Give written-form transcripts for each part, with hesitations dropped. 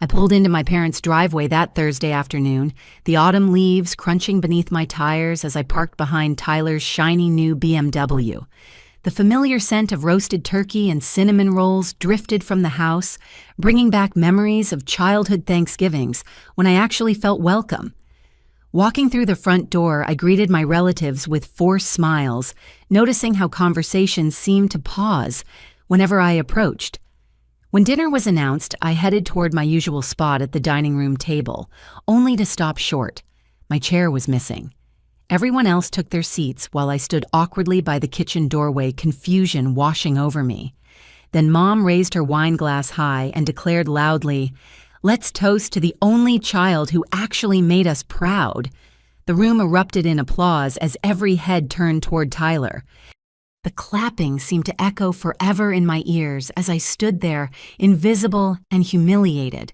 I pulled into my parents' driveway that Thursday afternoon, the autumn leaves crunching beneath my tires as I parked behind Tyler's shiny new BMW. The familiar scent of roasted turkey and cinnamon rolls drifted from the house, bringing back memories of childhood Thanksgivings when I actually felt welcome. Walking through the front door, I greeted my relatives with forced smiles, noticing how conversations seemed to pause whenever I approached. When dinner was announced, I headed toward my usual spot at the dining room table, only to stop short. My chair was missing. Everyone else took their seats while I stood awkwardly by the kitchen doorway, confusion washing over me. Then Mom raised her wine glass high and declared loudly, "Let's toast to the only child who actually made us proud." The room erupted in applause as every head turned toward Tyler. The clapping seemed to echo forever in my ears as I stood there, invisible and humiliated.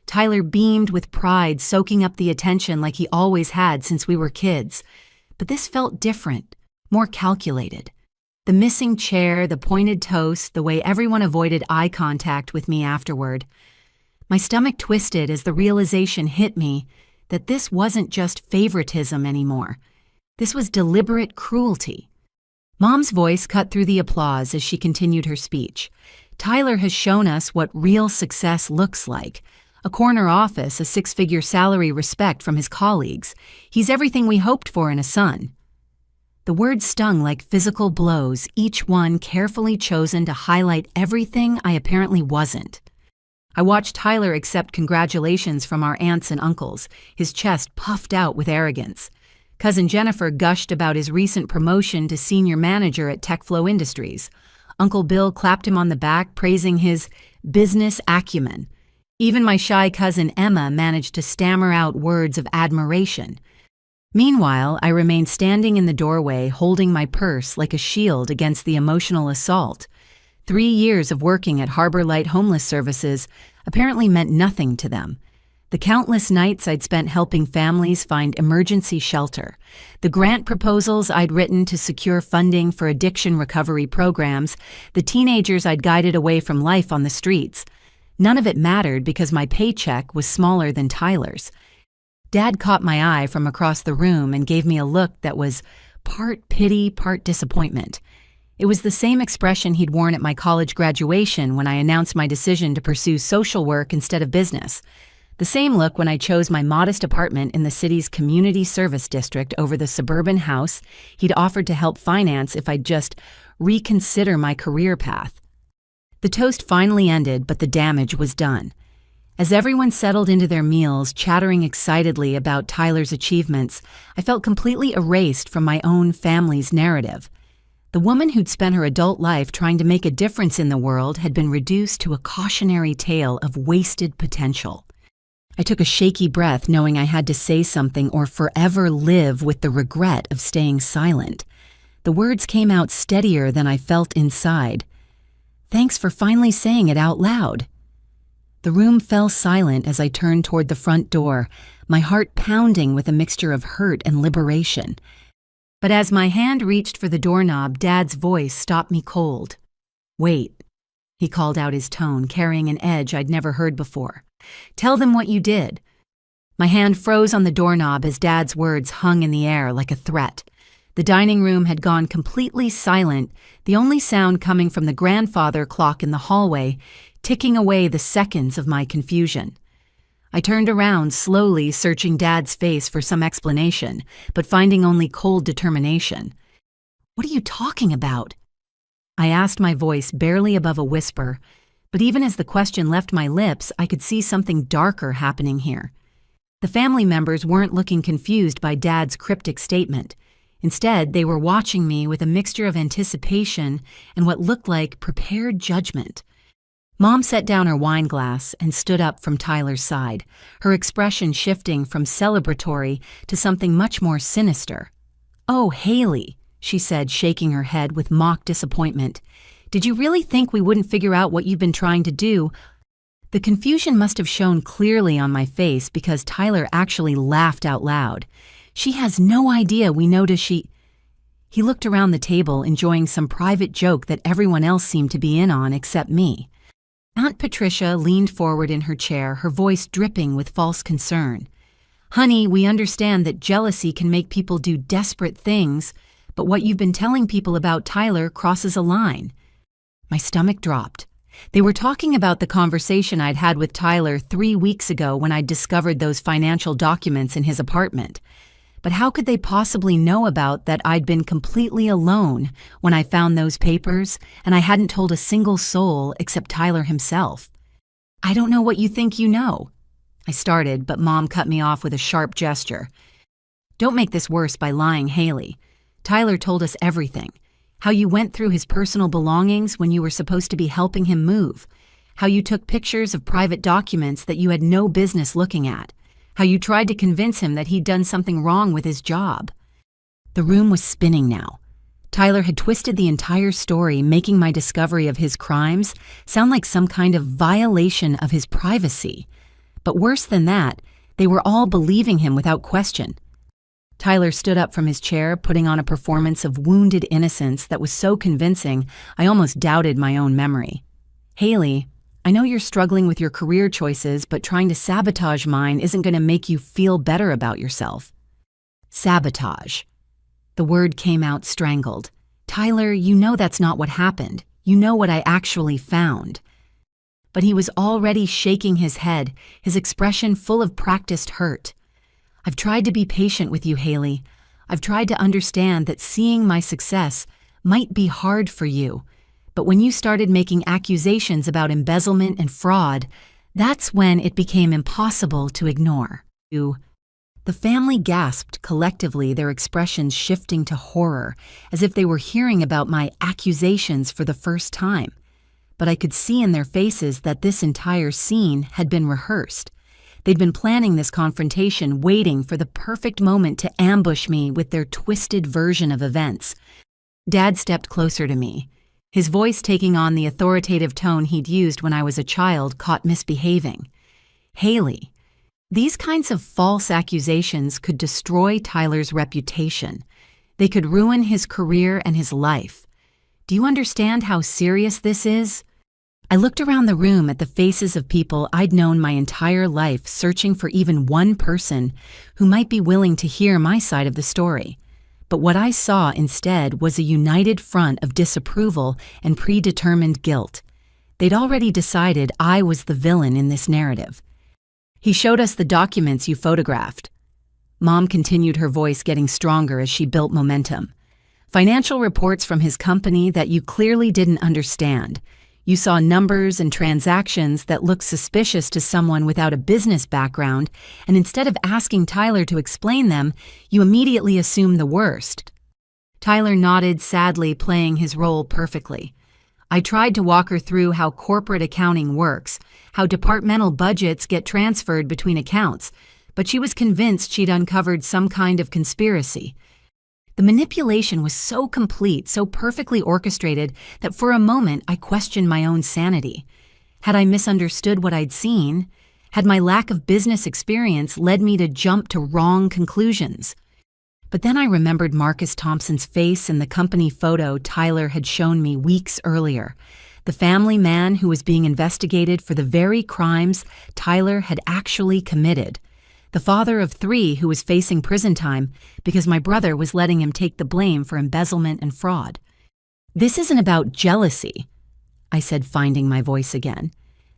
Tyler beamed with pride, soaking up the attention like he always had since we were kids. But this felt different, more calculated. The missing chair, the pointed toast, the way everyone avoided eye contact with me afterward. My stomach twisted as the realization hit me that this wasn't just favoritism anymore. This was deliberate cruelty. Mom's voice cut through the applause as she continued her speech. Tyler has shown us what real success looks like. A corner office, a six-figure salary, respect from his colleagues. He's everything we hoped for in a son. The words stung like physical blows, each one carefully chosen to highlight everything I apparently wasn't. I watched Tyler accept congratulations from our aunts and uncles, his chest puffed out with arrogance. Cousin Jennifer gushed about his recent promotion to senior manager at TechFlow Industries. Uncle Bill clapped him on the back, praising his business acumen. Even my shy cousin Emma managed to stammer out words of admiration. Meanwhile, I remained standing in the doorway, holding my purse like a shield against the emotional assault. 3 years of working at Harbor Light Homeless Services apparently meant nothing to them. The countless nights I'd spent helping families find emergency shelter, the grant proposals I'd written to secure funding for addiction recovery programs, the teenagers I'd guided away from life on the streets. None of it mattered because my paycheck was smaller than Tyler's. Dad caught my eye from across the room and gave me a look that was part pity, part disappointment. It was the same expression he'd worn at my college graduation when I announced my decision to pursue social work instead of business. The same look when I chose my modest apartment in the city's community service district over the suburban house he'd offered to help finance if I'd just reconsider my career path. The toast finally ended, but the damage was done. As everyone settled into their meals, chattering excitedly about Tyler's achievements, I felt completely erased from my own family's narrative. The woman who'd spent her adult life trying to make a difference in the world had been reduced to a cautionary tale of wasted potential. I took a shaky breath, knowing I had to say something or forever live with the regret of staying silent. The words came out steadier than I felt inside. "Thanks for finally saying it out loud." The room fell silent as I turned toward the front door, my heart pounding with a mixture of hurt and liberation. But as my hand reached for the doorknob, Dad's voice stopped me cold. "Wait," he called out, his tone carrying an edge I'd never heard before. "Tell them what you did." My hand froze on the doorknob as Dad's words hung in the air like a threat. The dining room had gone completely silent, the only sound coming from the grandfather clock in the hallway, ticking away the seconds of my confusion. I turned around slowly, searching Dad's face for some explanation, but finding only cold determination. "What are you talking about?" I asked, my voice barely above a whisper, but even as the question left my lips, I could see something darker happening here. The family members weren't looking confused by Dad's cryptic statement. Instead, they were watching me with a mixture of anticipation and what looked like prepared judgment. Mom set down her wine glass and stood up from Tyler's side, her expression shifting from celebratory to something much more sinister. "Oh, Haley," she said, shaking her head with mock disappointment. "Did you really think we wouldn't figure out what you've been trying to do?" The confusion must have shown clearly on my face because Tyler actually laughed out loud. "She has no idea we noticed she—" He looked around the table, enjoying some private joke that everyone else seemed to be in on except me. Aunt Patricia leaned forward in her chair, her voice dripping with false concern. "Honey, we understand that jealousy can make people do desperate things, but what you've been telling people about Tyler crosses a line." My stomach dropped. They were talking about the conversation I'd had with Tyler 3 weeks ago when I'd discovered those financial documents in his apartment. But how could they possibly know about that I'd been completely alone when I found those papers and I hadn't told a single soul except Tyler himself? "I don't know what you think you know," I started, but Mom cut me off with a sharp gesture. "Don't make this worse by lying, Haley. Tyler told us everything. How you went through his personal belongings when you were supposed to be helping him move. How you took pictures of private documents that you had no business looking at. How you tried to convince him that he'd done something wrong with his job." The room was spinning now. Tyler had twisted the entire story, making my discovery of his crimes sound like some kind of violation of his privacy. But worse than that, they were all believing him without question. Tyler stood up from his chair, putting on a performance of wounded innocence that was so convincing I almost doubted my own memory. "Haley, I know you're struggling with your career choices, but trying to sabotage mine isn't going to make you feel better about yourself." Sabotage. The word came out strangled. "Tyler, you know that's not what happened. You know what I actually found." But he was already shaking his head, his expression full of practiced hurt. "I've tried to be patient with you, Haley. I've tried to understand that seeing my success might be hard for you. But when you started making accusations about embezzlement and fraud, that's when it became impossible to ignore you." The family gasped collectively, their expressions shifting to horror, as if they were hearing about my accusations for the first time. But I could see in their faces that this entire scene had been rehearsed. They'd been planning this confrontation, waiting for the perfect moment to ambush me with their twisted version of events. Dad stepped closer to me. His voice, taking on the authoritative tone he'd used when I was a child, caught misbehaving. "Haley, these kinds of false accusations could destroy Tyler's reputation. They could ruin his career and his life. Do you understand how serious this is?" I looked around the room at the faces of people I'd known my entire life, searching for even one person who might be willing to hear my side of the story. But what I saw instead was a united front of disapproval and predetermined guilt. They'd already decided I was the villain in this narrative. "He showed us the documents you photographed." Mom continued, her voice getting stronger as she built momentum. "Financial reports from his company that you clearly didn't understand. You saw numbers and transactions that looked suspicious to someone without a business background, and instead of asking Tyler to explain them, you immediately assumed the worst." Tyler nodded sadly, playing his role perfectly. I tried to walk her through how corporate accounting works, how departmental budgets get transferred between accounts, but she was convinced she'd uncovered some kind of conspiracy. The manipulation was so complete, so perfectly orchestrated, that for a moment I questioned my own sanity. Had I misunderstood what I'd seen? Had my lack of business experience led me to jump to wrong conclusions? But then I remembered Marcus Thompson's face in the company photo Tyler had shown me weeks earlier, the family man who was being investigated for the very crimes Tyler had actually committed. The father of 3 who was facing prison time because my brother was letting him take the blame for embezzlement and fraud. "This isn't about jealousy," I said, finding my voice again.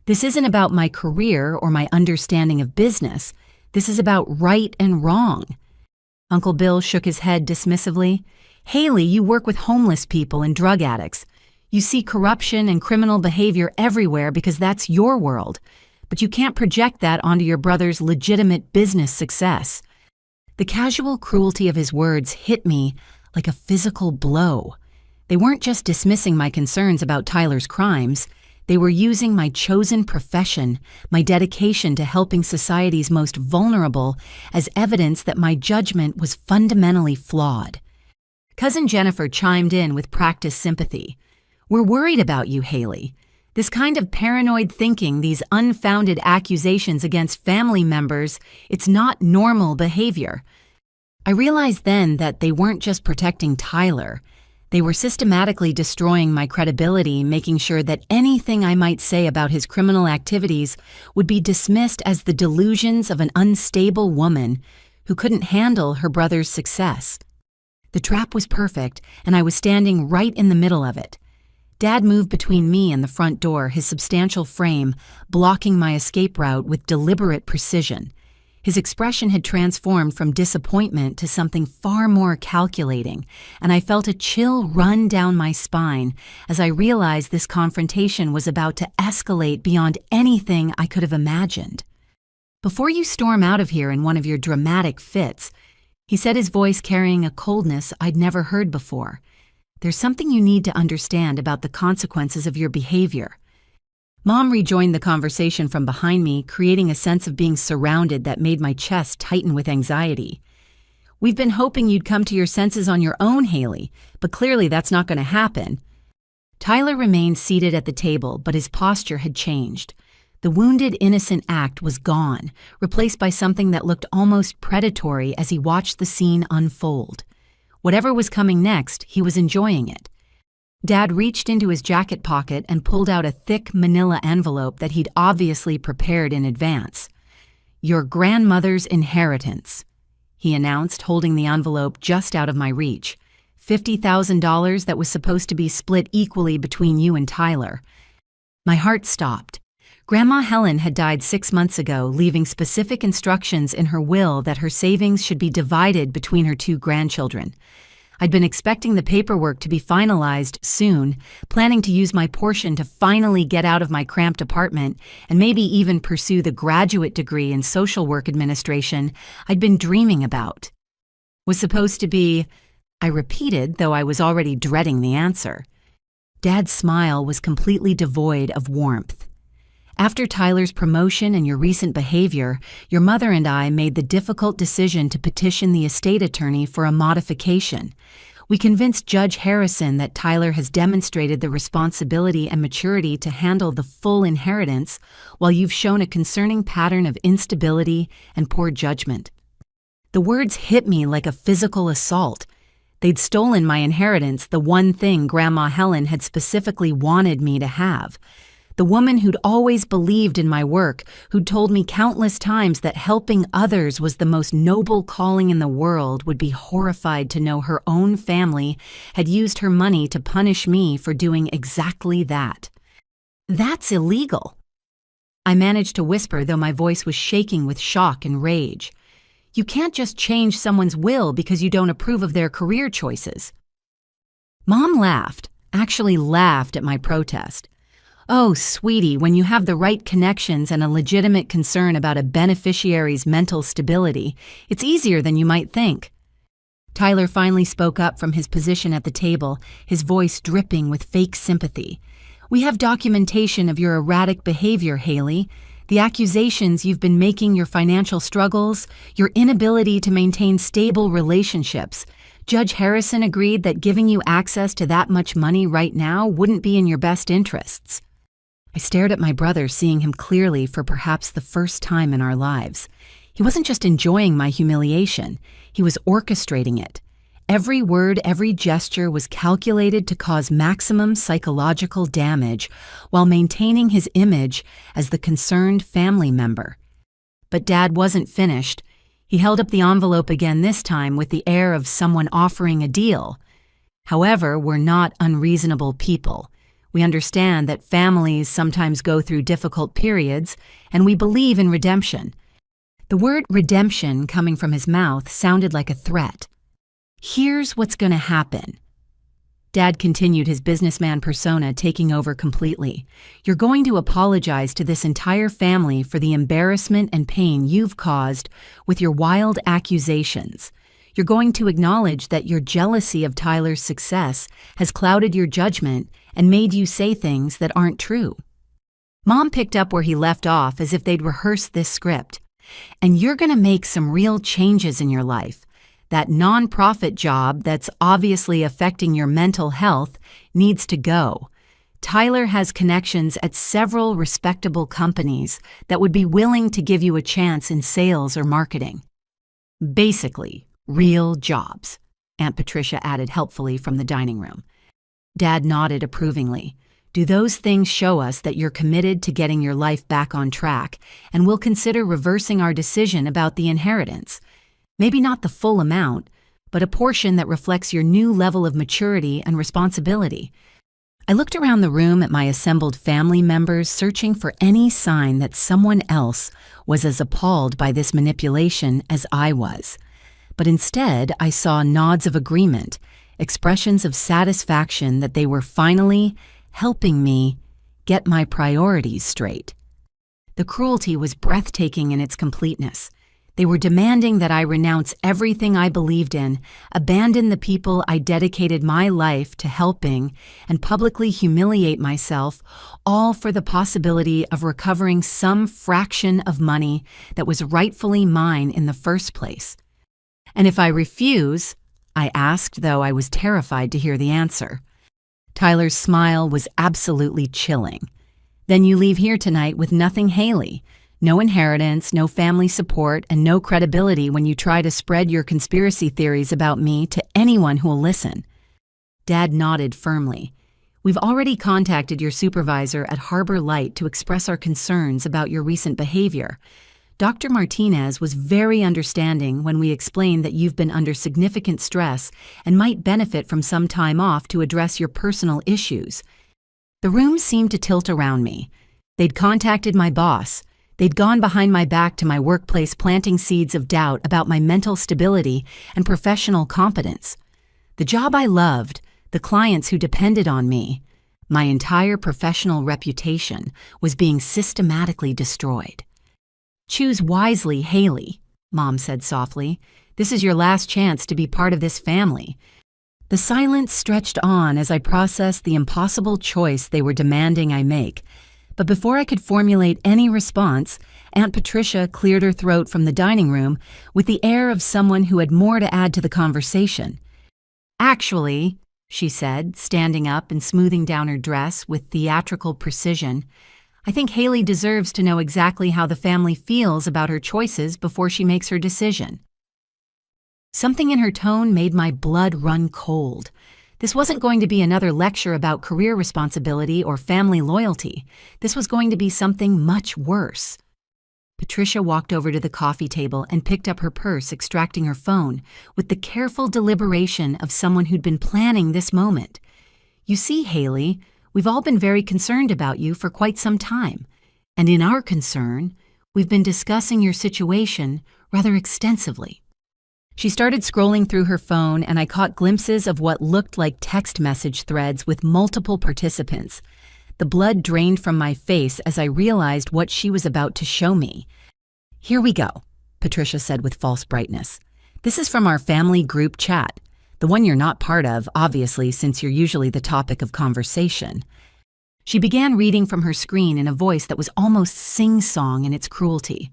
"This isn't about my career or my understanding of business. This is about right and wrong." Uncle Bill shook his head dismissively. "Haley, you work with homeless people and drug addicts. You see corruption and criminal behavior everywhere because that's your world. But you can't project that onto your brother's legitimate business success." The casual cruelty of his words hit me like a physical blow. They weren't just dismissing my concerns about Tyler's crimes. They were using my chosen profession, my dedication to helping society's most vulnerable, as evidence that my judgment was fundamentally flawed. Cousin Jennifer chimed in with practiced sympathy. "We're worried about you, Haley. This kind of paranoid thinking, these unfounded accusations against family members, it's not normal behavior." I realized then that they weren't just protecting Tyler. They were systematically destroying my credibility, making sure that anything I might say about his criminal activities would be dismissed as the delusions of an unstable woman who couldn't handle her brother's success. The trap was perfect, and I was standing right in the middle of it. Dad moved between me and the front door, his substantial frame blocking my escape route with deliberate precision. His expression had transformed from disappointment to something far more calculating, and I felt a chill run down my spine as I realized this confrontation was about to escalate beyond anything I could have imagined. "Before you storm out of here in one of your dramatic fits," he said, his voice carrying a coldness I'd never heard before, "there's something you need to understand about the consequences of your behavior." Mom rejoined the conversation from behind me, creating a sense of being surrounded that made my chest tighten with anxiety. "We've been hoping you'd come to your senses on your own, Haley, but clearly that's not going to happen." Tyler remained seated at the table, but his posture had changed. The wounded, innocent act was gone, replaced by something that looked almost predatory as he watched the scene unfold. Whatever was coming next, he was enjoying it. Dad reached into his jacket pocket and pulled out a thick manila envelope that he'd obviously prepared in advance. "Your grandmother's inheritance," he announced, holding the envelope just out of my reach. $50,000 that was supposed to be split equally between you and Tyler. My heart stopped. Grandma Helen had died 6 months ago, leaving specific instructions in her will that her savings should be divided between her 2 grandchildren. I'd been expecting the paperwork to be finalized soon, planning to use my portion to finally get out of my cramped apartment and maybe even pursue the graduate degree in social work administration I'd been dreaming about. Was supposed to be, I repeated, though I was already dreading the answer. Dad's smile was completely devoid of warmth. "After Tyler's promotion and your recent behavior, your mother and I made the difficult decision to petition the estate attorney for a modification. We convinced Judge Harrison that Tyler has demonstrated the responsibility and maturity to handle the full inheritance, while you've shown a concerning pattern of instability and poor judgment." The words hit me like a physical assault. They'd stolen my inheritance, the one thing Grandma Helen had specifically wanted me to have. The woman who'd always believed in my work, who'd told me countless times that helping others was the most noble calling in the world, would be horrified to know her own family had used her money to punish me for doing exactly that. "That's illegal," I managed to whisper, though my voice was shaking with shock and rage. "You can't just change someone's will because you don't approve of their career choices." Mom laughed, actually laughed at my protest. "Oh, sweetie, when you have the right connections and a legitimate concern about a beneficiary's mental stability, it's easier than you might think." Tyler finally spoke up from his position at the table, his voice dripping with fake sympathy. "We have documentation of your erratic behavior, Haley. The accusations you've been making, your financial struggles, your inability to maintain stable relationships. Judge Harrison agreed that giving you access to that much money right now wouldn't be in your best interests." I stared at my brother, seeing him clearly for perhaps the first time in our lives. He wasn't just enjoying my humiliation, he was orchestrating it. Every word, every gesture was calculated to cause maximum psychological damage while maintaining his image as the concerned family member. But Dad wasn't finished. He held up the envelope again, this time with the air of someone offering a deal. "However, we're not unreasonable people. We understand that families sometimes go through difficult periods, and we believe in redemption." The word redemption coming from his mouth sounded like a threat. "Here's what's going to happen." Dad continued, his businessman persona taking over completely. "You're going to apologize to this entire family for the embarrassment and pain you've caused with your wild accusations. You're going to acknowledge that your jealousy of Tyler's success has clouded your judgment and made you say things that aren't true." Mom picked up where he left off as if they'd rehearsed this script. "And you're going to make some real changes in your life. That nonprofit job that's obviously affecting your mental health needs to go. Tyler has connections at several respectable companies that would be willing to give you a chance in sales or marketing. Basically, real jobs." Aunt Patricia added helpfully from the dining room. Dad nodded approvingly. Do those things show us that you're committed to getting your life back on track, and we'll consider reversing our decision about the inheritance? Maybe not the full amount, but a portion that reflects your new level of maturity and responsibility. I looked around the room at my assembled family members, searching for any sign that someone else was as appalled by this manipulation as I was. But instead, I saw nods of agreement, expressions of satisfaction that they were finally helping me get my priorities straight. The cruelty was breathtaking in its completeness. They were demanding that I renounce everything I believed in, abandon the people I dedicated my life to helping, and publicly humiliate myself, all for the possibility of recovering some fraction of money that was rightfully mine in the first place. And if I refuse, I asked, though I was terrified to hear the answer. Tyler's smile was absolutely chilling. Then you leave here tonight with nothing, Haley. No inheritance, no family support, and no credibility when you try to spread your conspiracy theories about me to anyone who will listen. Dad nodded firmly. We've already contacted your supervisor at Harbor Light to express our concerns about your recent behavior. Dr. Martinez was very understanding when we explained that you've been under significant stress and might benefit from some time off to address your personal issues. The room seemed to tilt around me. They'd contacted my boss. They'd gone behind my back to my workplace, planting seeds of doubt about my mental stability and professional competence. The job I loved, the clients who depended on me, my entire professional reputation was being systematically destroyed. Choose wisely, Haley, Mom said softly. This is your last chance to be part of this family. The silence stretched on as I processed the impossible choice they were demanding I make. But before I could formulate any response, Aunt Patricia cleared her throat from the dining room with the air of someone who had more to add to the conversation. Actually, she said, standing up and smoothing down her dress with theatrical precision, I think Haley deserves to know exactly how the family feels about her choices before she makes her decision. Something in her tone made my blood run cold. This wasn't going to be another lecture about career responsibility or family loyalty. This was going to be something much worse. Patricia walked over to the coffee table and picked up her purse, extracting her phone, with the careful deliberation of someone who'd been planning this moment. You see, Haley, we've all been very concerned about you for quite some time. And in our concern, we've been discussing your situation rather extensively. She started scrolling through her phone, and I caught glimpses of what looked like text message threads with multiple participants. The blood drained from my face as I realized what she was about to show me. Here we go, Patricia said with false brightness. This is from our family group chat, the one you're not part of, obviously, since you're usually the topic of conversation. She began reading from her screen in a voice that was almost sing-song in its cruelty.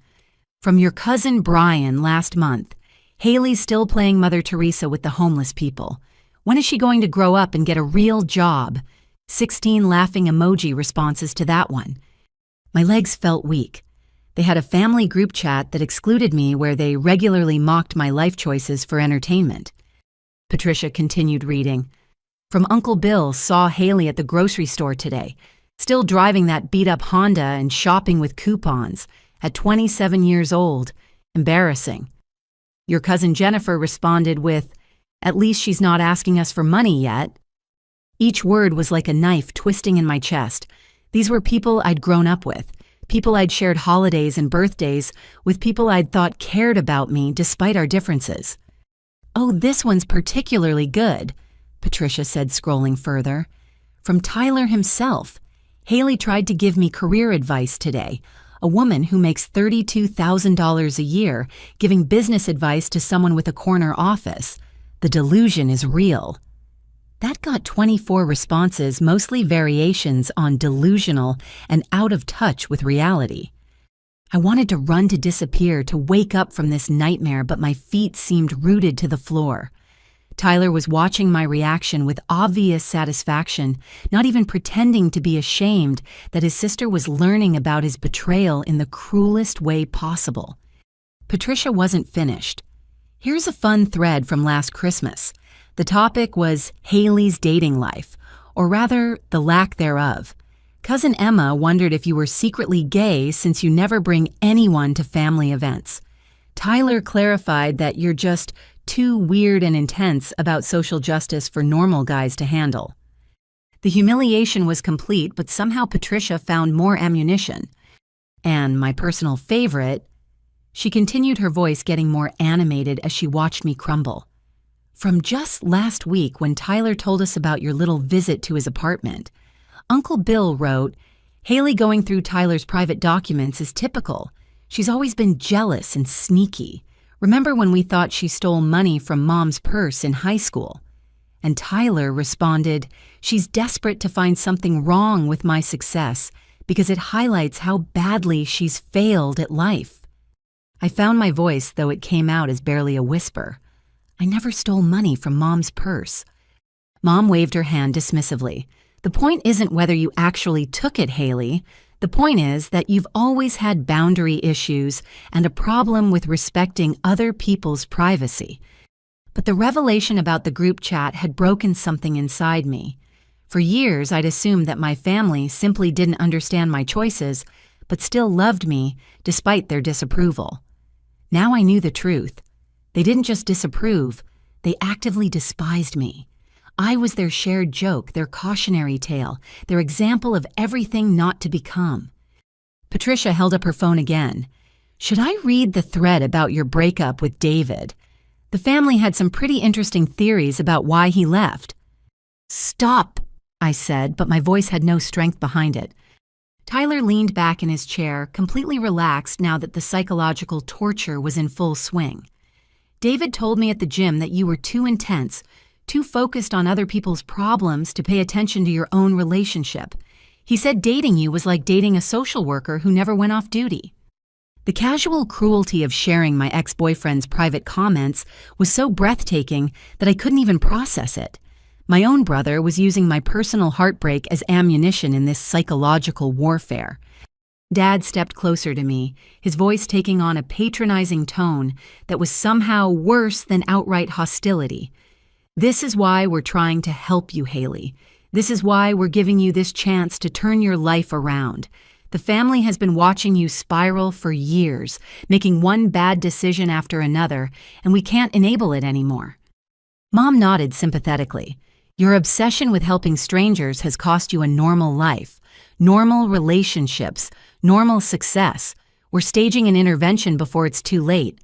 From your cousin Brian last month. Haley's still playing Mother Teresa with the homeless people. When is she going to grow up and get a real job? 16 laughing emoji responses to that one. My legs felt weak. They had a family group chat that excluded me where they regularly mocked my life choices for entertainment. Patricia continued reading. From Uncle Bill saw Haley at the grocery store today, still driving that beat-up Honda and shopping with coupons, at 27 years old. Embarrassing. Your cousin Jennifer responded with, at least she's not asking us for money yet. Each word was like a knife twisting in my chest. These were people I'd grown up with, people I'd shared holidays and birthdays with, people I'd thought cared about me despite our differences. Oh, this one's particularly good, Patricia said, scrolling further. From Tyler himself. Haley tried to give me career advice today. A woman who makes $32,000 a year giving business advice to someone with a corner office. The delusion is real. That got 24 responses, mostly variations on delusional and out of touch with reality. I wanted to run to disappear, to wake up from this nightmare, but my feet seemed rooted to the floor. Tyler was watching my reaction with obvious satisfaction, not even pretending to be ashamed that his sister was learning about his betrayal in the cruelest way possible. Patricia wasn't finished. Here's a fun thread from last Christmas. The topic was Haley's dating life, or rather, the lack thereof. Cousin Emma wondered if you were secretly gay since you never bring anyone to family events. Tyler clarified that you're just too weird and intense about social justice for normal guys to handle. The humiliation was complete, but somehow Patricia found more ammunition. And my personal favorite, she continued, her voice getting more animated as she watched me crumble. From just last week when Tyler told us about your little visit to his apartment, Uncle Bill wrote, "Haley going through Tyler's private documents is typical. She's always been jealous and sneaky. Remember when we thought she stole money from Mom's purse in high school?" And Tyler responded, "She's desperate to find something wrong with my success because it highlights how badly she's failed at life." I found my voice, though it came out as barely a whisper. "I never stole money from Mom's purse." Mom waved her hand dismissively. "The point isn't whether you actually took it, Haley. The point is that you've always had boundary issues and a problem with respecting other people's privacy." But the revelation about the group chat had broken something inside me. For years, I'd assumed that my family simply didn't understand my choices, but still loved me despite their disapproval. Now I knew the truth. They didn't just disapprove, they actively despised me. I was their shared joke, their cautionary tale, their example of everything not to become. Patricia held up her phone again. "Should I read the thread about your breakup with David? The family had some pretty interesting theories about why he left." "Stop," I said, but my voice had no strength behind it. Tyler leaned back in his chair, completely relaxed now that the psychological torture was in full swing. "David told me at the gym that you were too intense, too focused on other people's problems to pay attention to your own relationship. He said dating you was like dating a social worker who never went off duty." The casual cruelty of sharing my ex-boyfriend's private comments was so breathtaking that I couldn't even process it. My own brother was using my personal heartbreak as ammunition in this psychological warfare. Dad stepped closer to me, his voice taking on a patronizing tone that was somehow worse than outright hostility. "This is why we're trying to help you, Haley. This is why we're giving you this chance to turn your life around. The family has been watching you spiral for years, making one bad decision after another, and we can't enable it anymore." Mom nodded sympathetically. "Your obsession with helping strangers has cost you a normal life, normal relationships, normal success. We're staging an intervention before it's too late."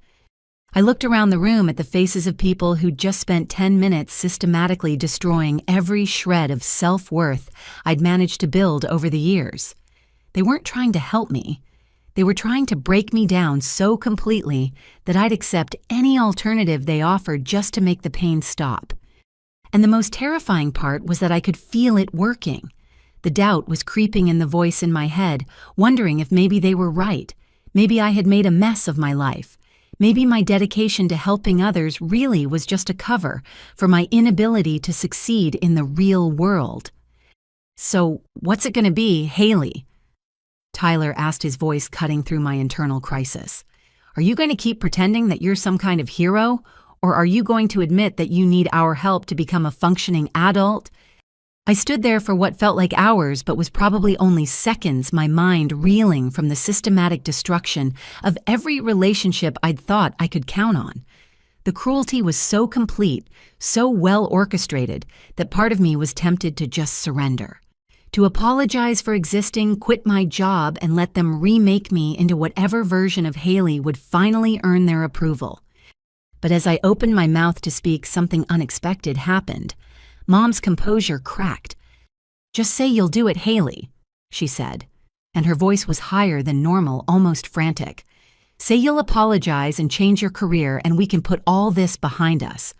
I looked around the room at the faces of people who'd just spent 10 minutes systematically destroying every shred of self-worth I'd managed to build over the years. They weren't trying to help me. They were trying to break me down so completely that I'd accept any alternative they offered just to make the pain stop. And the most terrifying part was that I could feel it working. The doubt was creeping in the voice in my head, wondering if maybe they were right. Maybe I had made a mess of my life. Maybe my dedication to helping others really was just a cover for my inability to succeed in the real world. "So, what's it going to be, Haley?" Tyler asked, his voice cutting through my internal crisis. "Are you going to keep pretending that you're some kind of hero, or are you going to admit that you need our help to become a functioning adult?" I stood there for what felt like hours but was probably only seconds, my mind reeling from the systematic destruction of every relationship I'd thought I could count on. The cruelty was so complete, so well orchestrated, that part of me was tempted to just surrender. To apologize for existing, quit my job, and let them remake me into whatever version of Haley would finally earn their approval. But as I opened my mouth to speak, something unexpected happened. Mom's composure cracked. "Just say you'll do it, Haley," she said, and her voice was higher than normal, almost frantic. "Say you'll apologize and change your career, and we can put all this behind us."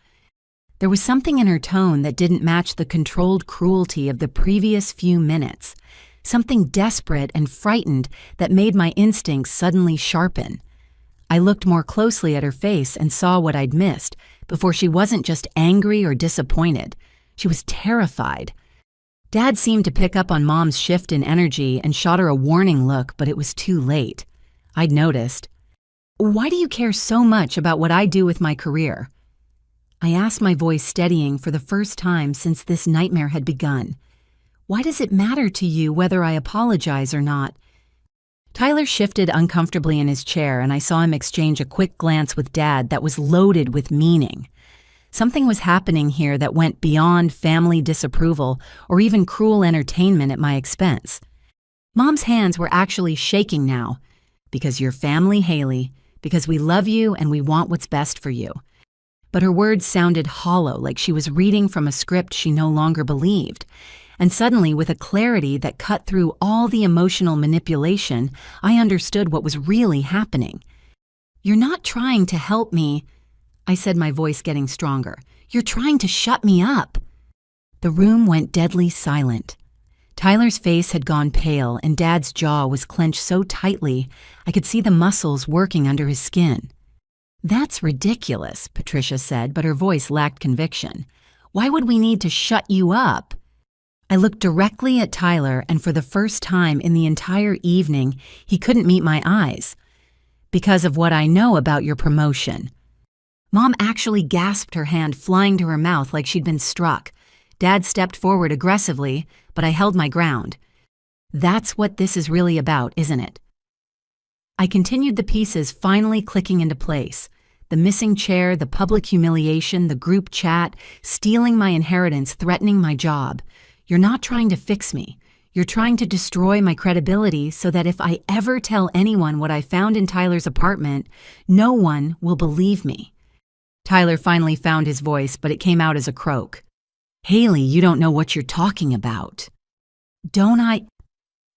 There was something in her tone that didn't match the controlled cruelty of the previous few minutes, something desperate and frightened that made my instincts suddenly sharpen. I looked more closely at her face and saw what I'd missed, before she wasn't just angry or disappointed. She was terrified. Dad seemed to pick up on Mom's shift in energy and shot her a warning look, but it was too late. I'd noticed. "Why do you care so much about what I do with my career?" I asked, my voice steadying for the first time since this nightmare had begun. "Why does it matter to you whether I apologize or not?" Tyler shifted uncomfortably in his chair, and I saw him exchange a quick glance with Dad that was loaded with meaning. Something was happening here that went beyond family disapproval or even cruel entertainment at my expense. Mom's hands were actually shaking now. "Because you're family, Haley. Because we love you and we want what's best for you." But her words sounded hollow, like she was reading from a script she no longer believed. And suddenly, with a clarity that cut through all the emotional manipulation, I understood what was really happening. "You're not trying to help me," I said, my voice getting stronger. "You're trying to shut me up." The room went deadly silent. Tyler's face had gone pale, and Dad's jaw was clenched so tightly I could see the muscles working under his skin. "That's ridiculous," Patricia said, but her voice lacked conviction. "Why would we need to shut you up?" I looked directly at Tyler, and for the first time in the entire evening, he couldn't meet my eyes. "Because of what I know about your promotion." Mom actually gasped, her hand flying to her mouth like she'd been struck. Dad stepped forward aggressively, but I held my ground. "That's what this is really about, isn't it?" I continued, the pieces finally clicking into place. The missing chair, the public humiliation, the group chat, stealing my inheritance, threatening my job. "You're not trying to fix me. You're trying to destroy my credibility so that if I ever tell anyone what I found in Tyler's apartment, no one will believe me." Tyler finally found his voice, but it came out as a croak. "Haley, you don't know what you're talking about." "Don't I?"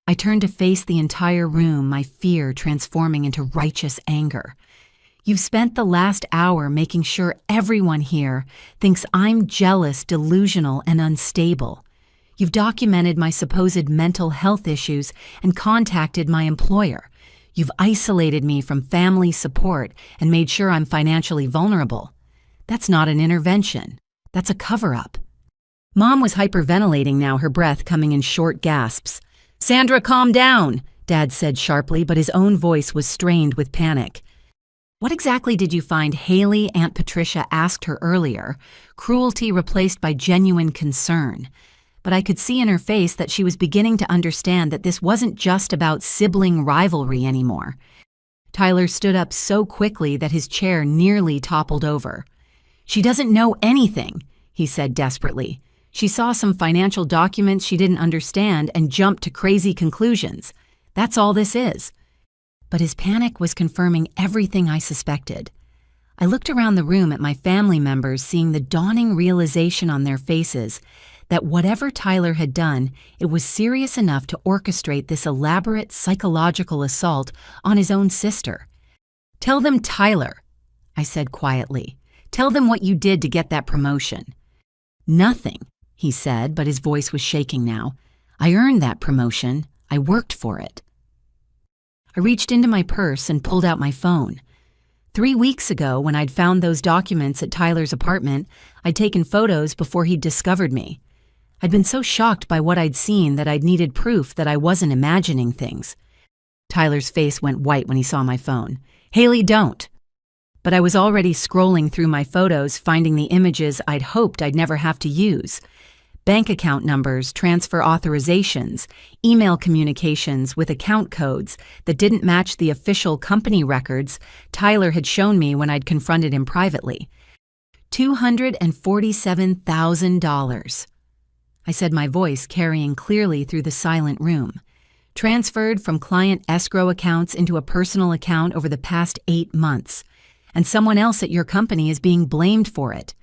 I turned to face the entire room, my fear transforming into righteous anger. "You've spent the last hour making sure everyone here thinks I'm jealous, delusional, and unstable. You've documented my supposed mental health issues and contacted my employer. You've isolated me from family support and made sure I'm financially vulnerable. That's not an intervention. That's a cover-up." Mom was hyperventilating now, her breath coming in short gasps. "Sandra, calm down," Dad said sharply, but his own voice was strained with panic. "What exactly did you find?" Haley, Aunt Patricia asked her earlier, cruelty replaced by genuine concern. But I could see in her face that she was beginning to understand that this wasn't just about sibling rivalry anymore. Tyler stood up so quickly that his chair nearly toppled over. "She doesn't know anything," he said desperately. "She saw some financial documents she didn't understand and jumped to crazy conclusions. That's all this is." But his panic was confirming everything I suspected. I looked around the room at my family members, seeing the dawning realization on their faces that whatever Tyler had done, it was serious enough to orchestrate this elaborate psychological assault on his own sister. "Tell them, Tyler," I said quietly. "Tell them what you did to get that promotion." "Nothing," he said, but his voice was shaking now. "I earned that promotion. I worked for it." I reached into my purse and pulled out my phone. 3 weeks ago, when I'd found those documents at Tyler's apartment, I'd taken photos before he'd discovered me. I'd been so shocked by what I'd seen that I'd needed proof that I wasn't imagining things. Tyler's face went white when he saw my phone. "Haley, don't." But I was already scrolling through my photos, finding the images I'd hoped I'd never have to use. Bank account numbers, transfer authorizations, email communications with account codes that didn't match the official company records Tyler had shown me when I'd confronted him privately. $247,000. I said, my voice carrying clearly through the silent room. Transferred from client escrow accounts into a personal account over the past 8 months, and someone else at your company is being blamed for it.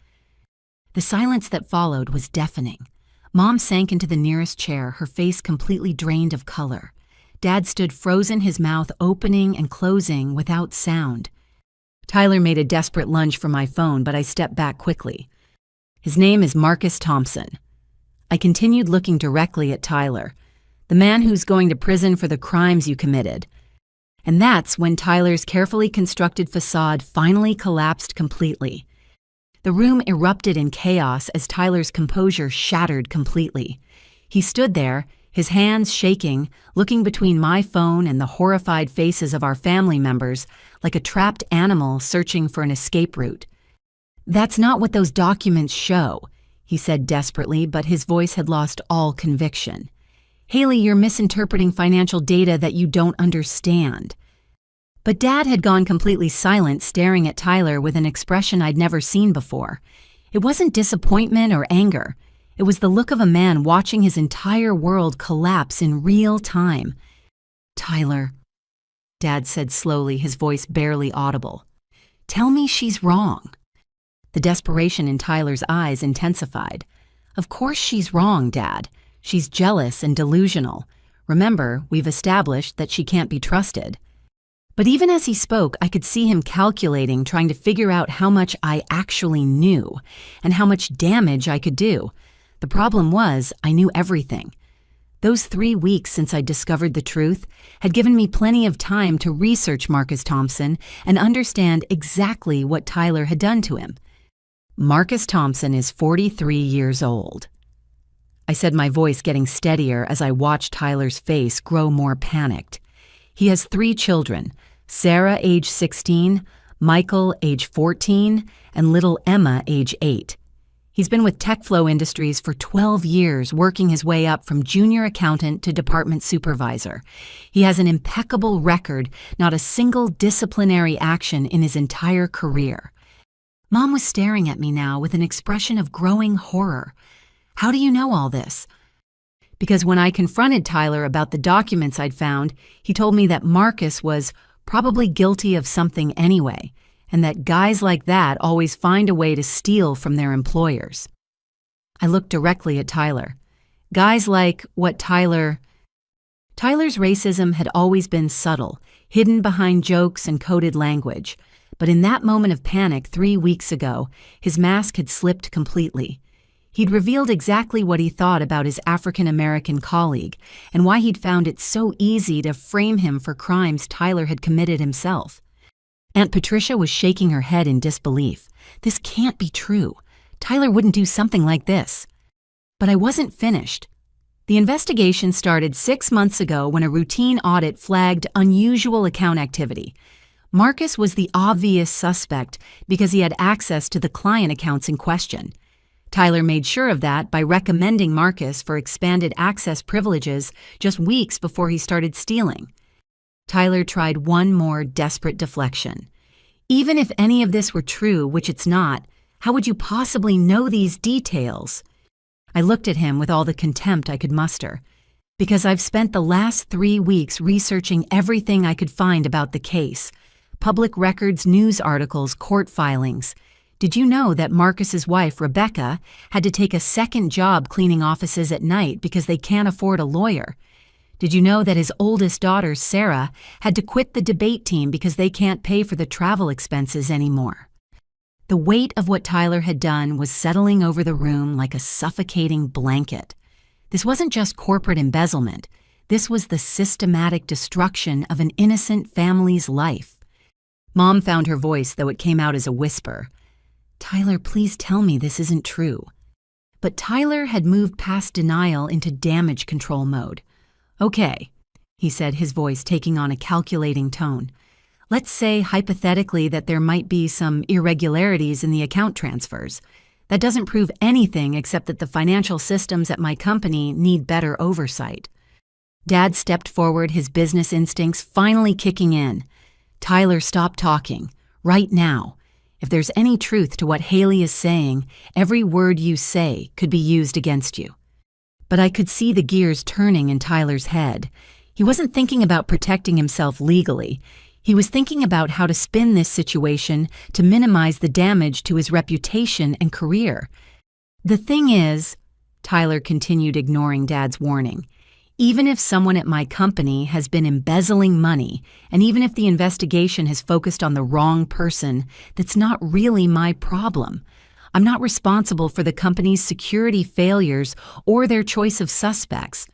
The silence that followed was deafening. Mom sank into the nearest chair, her face completely drained of color. Dad stood frozen, his mouth opening and closing without sound. Tyler made a desperate lunge for my phone, but I stepped back quickly. "His name is Marcus Thompson." I continued looking directly at Tyler, "the man who's going to prison for the crimes you committed." And that's when Tyler's carefully constructed facade finally collapsed completely. The room erupted in chaos as Tyler's composure shattered completely. He stood there, his hands shaking, looking between my phone and the horrified faces of our family members like a trapped animal searching for an escape route. "That's not what those documents show," he said desperately, but his voice had lost all conviction. "Haley, you're misinterpreting financial data that you don't understand." But Dad had gone completely silent, staring at Tyler with an expression I'd never seen before. It wasn't disappointment or anger. It was the look of a man watching his entire world collapse in real time. "Tyler," Dad said slowly, his voice barely audible. "Tell me she's wrong." The desperation in Tyler's eyes intensified. "Of course she's wrong, Dad. She's jealous and delusional. Remember, we've established that she can't be trusted." But even as he spoke, I could see him calculating, trying to figure out how much I actually knew and how much damage I could do. The problem was, I knew everything. Those 3 weeks since I discovered the truth had given me plenty of time to research Marcus Thompson and understand exactly what Tyler had done to him. Marcus Thompson is 43 years old. I said, my voice getting steadier as I watched Tyler's face grow more panicked. He has 3 children, Sarah, age 16, Michael, age 14, and little Emma, age 8. He's been with TechFlow Industries for 12 years, working his way up from junior accountant to department supervisor. He has an impeccable record, not a single disciplinary action in his entire career. Mom was staring at me now with an expression of growing horror. "How do you know all this?" Because when I confronted Tyler about the documents I'd found, he told me that Marcus was probably guilty of something anyway, and that guys like that always find a way to steal from their employers. I looked directly at Tyler. Guys like what Tyler's racism had always been subtle, hidden behind jokes and coded language. But in that moment of panic 3 weeks ago, his mask had slipped completely. He'd revealed exactly what he thought about his African-American colleague and why he'd found it so easy to frame him for crimes Tyler had committed himself. Aunt Patricia was shaking her head in disbelief. This can't be true. Tyler wouldn't do something like this. But I wasn't finished. The investigation started 6 months ago when a routine audit flagged unusual account activity. Marcus was the obvious suspect because he had access to the client accounts in question. Tyler made sure of that by recommending Marcus for expanded access privileges just weeks before he started stealing. Tyler tried one more desperate deflection. "Even if any of this were true, which it's not, how would you possibly know these details?" I looked at him with all the contempt I could muster. "Because I've spent the last 3 weeks researching everything I could find about the case. Public records, news articles, court filings. Did you know that Marcus's wife, Rebecca, had to take a second job cleaning offices at night because they can't afford a lawyer? Did you know that his oldest daughter, Sarah, had to quit the debate team because they can't pay for the travel expenses anymore?" The weight of what Tyler had done was settling over the room like a suffocating blanket. This wasn't just corporate embezzlement. This was the systematic destruction of an innocent family's life. Mom found her voice, though it came out as a whisper. "Tyler, please tell me this isn't true." But Tyler had moved past denial into damage control mode. "Okay," he said, his voice taking on a calculating tone. "Let's say hypothetically that there might be some irregularities in the account transfers. That doesn't prove anything except that the financial systems at my company need better oversight." Dad stepped forward, his business instincts finally kicking in. "Tyler, stop talking. Right now. If there's any truth to what Haley is saying, every word you say could be used against you." But I could see the gears turning in Tyler's head. He wasn't thinking about protecting himself legally. He was thinking about how to spin this situation to minimize the damage to his reputation and career. "The thing is," Tyler continued, ignoring Dad's warning, "even if someone at my company has been embezzling money, and even if the investigation has focused on the wrong person, that's not really my problem. I'm not responsible for the company's security failures or their choice of suspects."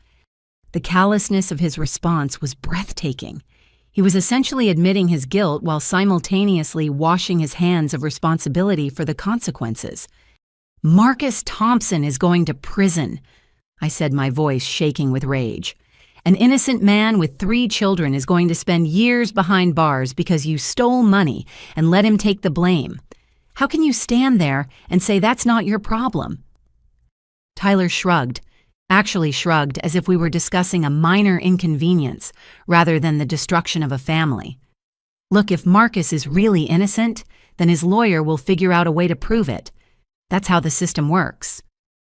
The callousness of his response was breathtaking. He was essentially admitting his guilt while simultaneously washing his hands of responsibility for the consequences. "Marcus Thompson is going to prison," I said, my voice shaking with rage. "An innocent man with 3 children is going to spend years behind bars because you stole money and let him take the blame. How can you stand there and say that's not your problem?" Tyler shrugged, actually shrugged as if we were discussing a minor inconvenience rather than the destruction of a family. "Look, if Marcus is really innocent, then his lawyer will figure out a way to prove it. That's how the system works."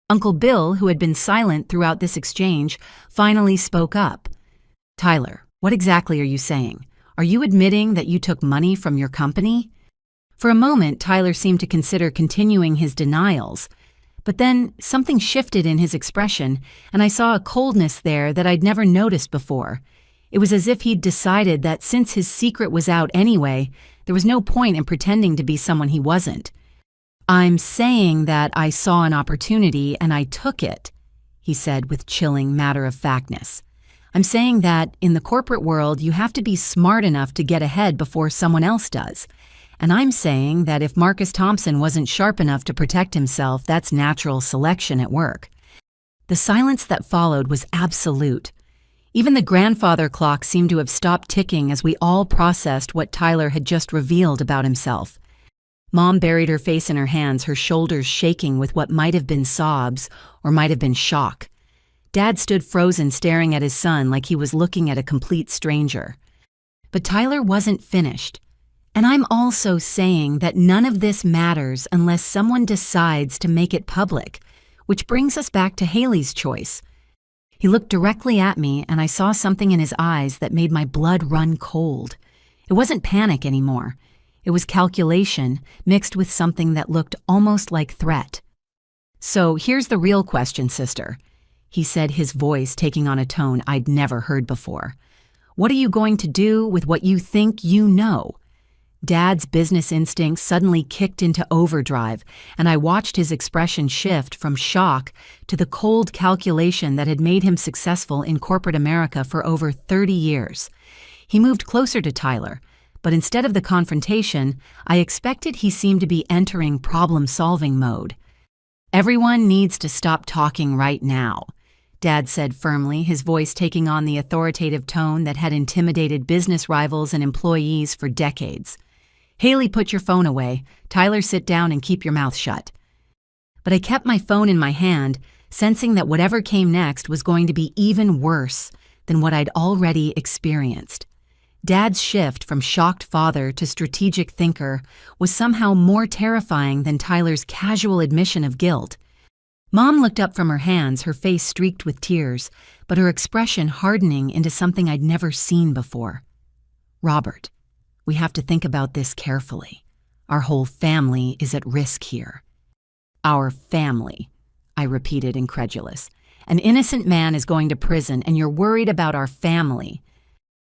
Uncle Bill, who had been silent throughout this exchange, finally spoke up. "Tyler, what exactly are you saying? Are you admitting that you took money from your company?" For a moment, Tyler seemed to consider continuing his denials, but then something shifted in his expression, and I saw a coldness there that I'd never noticed before. It was as if he'd decided that since his secret was out anyway, there was no point in pretending to be someone he wasn't. "I'm saying that I saw an opportunity and I took it," he said with chilling matter-of-factness. "I'm saying that in the corporate world, you have to be smart enough to get ahead before someone else does. And I'm saying that if Marcus Thompson wasn't sharp enough to protect himself, that's natural selection at work." The silence that followed was absolute. Even the grandfather clock seemed to have stopped ticking as we all processed what Tyler had just revealed about himself. Mom buried her face in her hands, her shoulders shaking with what might have been sobs or might have been shock. Dad stood frozen, staring at his son like he was looking at a complete stranger. But Tyler wasn't finished. "And I'm also saying that none of this matters unless someone decides to make it public, which brings us back to Haley's choice." He looked directly at me, and I saw something in his eyes that made my blood run cold. It wasn't panic anymore. It was calculation mixed with something that looked almost like threat. "So here's the real question, sister," he said, his voice taking on a tone I'd never heard before. "What are you going to do with what you think you know?" Dad's business instincts suddenly kicked into overdrive, and I watched his expression shift from shock to the cold calculation that had made him successful in corporate America for over 30 years. He moved closer to Tyler, but instead of the confrontation, I expected he seemed to be entering problem-solving mode. "Everyone needs to stop talking right now," Dad said firmly, his voice taking on the authoritative tone that had intimidated business rivals and employees for decades. "Haley, put your phone away. Tyler, sit down and keep your mouth shut." But I kept my phone in my hand, sensing that whatever came next was going to be even worse than what I'd already experienced. Dad's shift from shocked father to strategic thinker was somehow more terrifying than Tyler's casual admission of guilt. Mom looked up from her hands, her face streaked with tears, but her expression hardening into something I'd never seen before. "Robert, we have to think about this carefully. Our whole family is at risk here." "Our family," I repeated, incredulous. "An innocent man is going to prison, and you're worried about our family."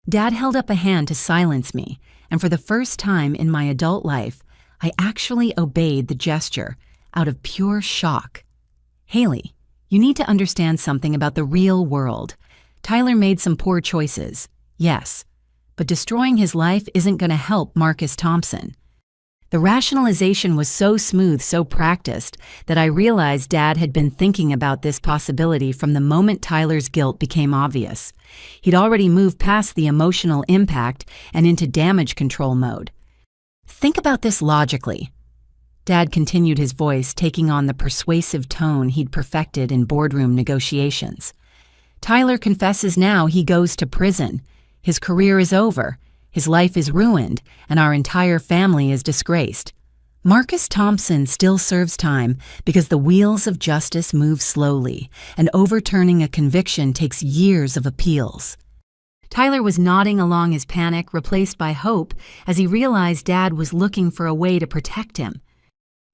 Dad held up a hand to silence me, and for the first time in my adult life, I actually obeyed the gesture out of pure shock. "Haley, you need to understand something about the real world. Tyler made some poor choices, yes, but destroying his life isn't going to help Marcus Thompson." The rationalization was so smooth, so practiced, that I realized Dad had been thinking about this possibility from the moment Tyler's guilt became obvious. He'd already moved past the emotional impact and into damage control mode. "Think about this logically." Dad continued, his voice taking on the persuasive tone he'd perfected in boardroom negotiations. "Tyler confesses now, he goes to prison. His career is over. His life is ruined, and our entire family is disgraced. Marcus Thompson still serves time because the wheels of justice move slowly, and overturning a conviction takes years of appeals." Tyler was nodding along, his panic replaced by hope as he realized Dad was looking for a way to protect him.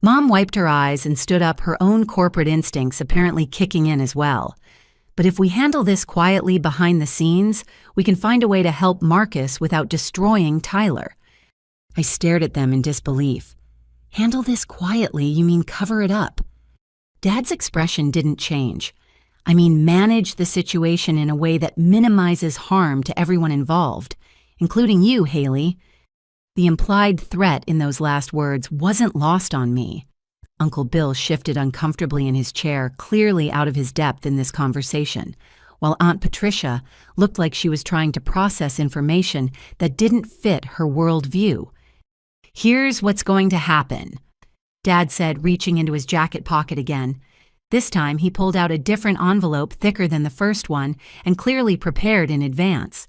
Mom wiped her eyes and stood up, her own corporate instincts apparently kicking in as well. "But if we handle this quietly behind the scenes, we can find a way to help Marcus without destroying Tyler." I stared at them in disbelief. "Handle this quietly? You mean cover it up?" Dad's expression didn't change. "I mean manage the situation in a way that minimizes harm to everyone involved, including you, Haley." The implied threat in those last words wasn't lost on me. Uncle Bill shifted uncomfortably in his chair, clearly out of his depth in this conversation, while Aunt Patricia looked like she was trying to process information that didn't fit her worldview. "Here's what's going to happen," Dad said, reaching into his jacket pocket again. This time he pulled out a different envelope thicker than the first one and clearly prepared in advance.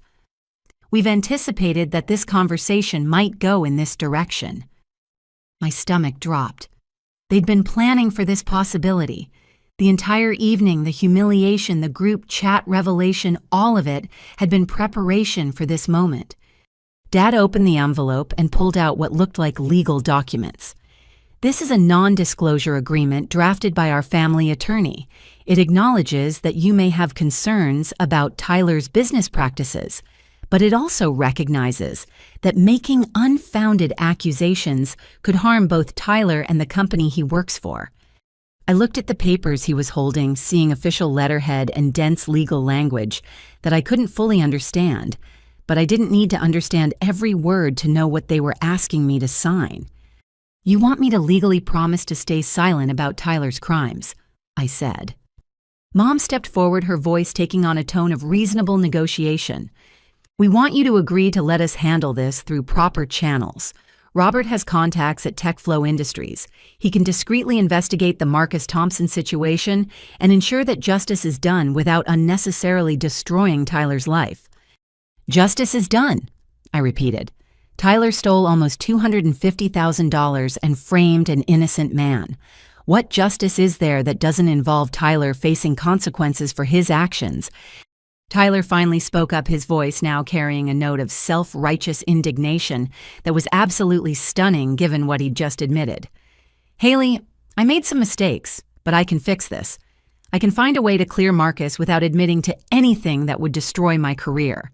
We've anticipated that this conversation might go in this direction. My stomach dropped. They'd been planning for this possibility. The entire evening, the humiliation, the group chat revelation, all of it had been preparation for this moment. Dad opened the envelope and pulled out what looked like legal documents. This is a non-disclosure agreement drafted by our family attorney. It acknowledges that you may have concerns about Tyler's business practices, but it also recognizes that making unfounded accusations could harm both Tyler and the company he works for. I looked at the papers he was holding, seeing official letterhead and dense legal language that I couldn't fully understand, but I didn't need to understand every word to know what they were asking me to sign. "You want me to legally promise to stay silent about Tyler's crimes," I said. Mom stepped forward, her voice taking on a tone of reasonable negotiation. "We want you to agree to let us handle this through proper channels. Robert has contacts at TechFlow Industries. He can discreetly investigate the Marcus Thompson situation and ensure that justice is done without unnecessarily destroying Tyler's life." "Justice is done," I repeated. "Tyler stole almost $250,000 and framed an innocent man. What justice is there that doesn't involve Tyler facing consequences for his actions?" Tyler finally spoke up, his voice now carrying a note of self-righteous indignation that was absolutely stunning given what he'd just admitted. "Haley, I made some mistakes, but I can fix this. I can find a way to clear Marcus without admitting to anything that would destroy my career."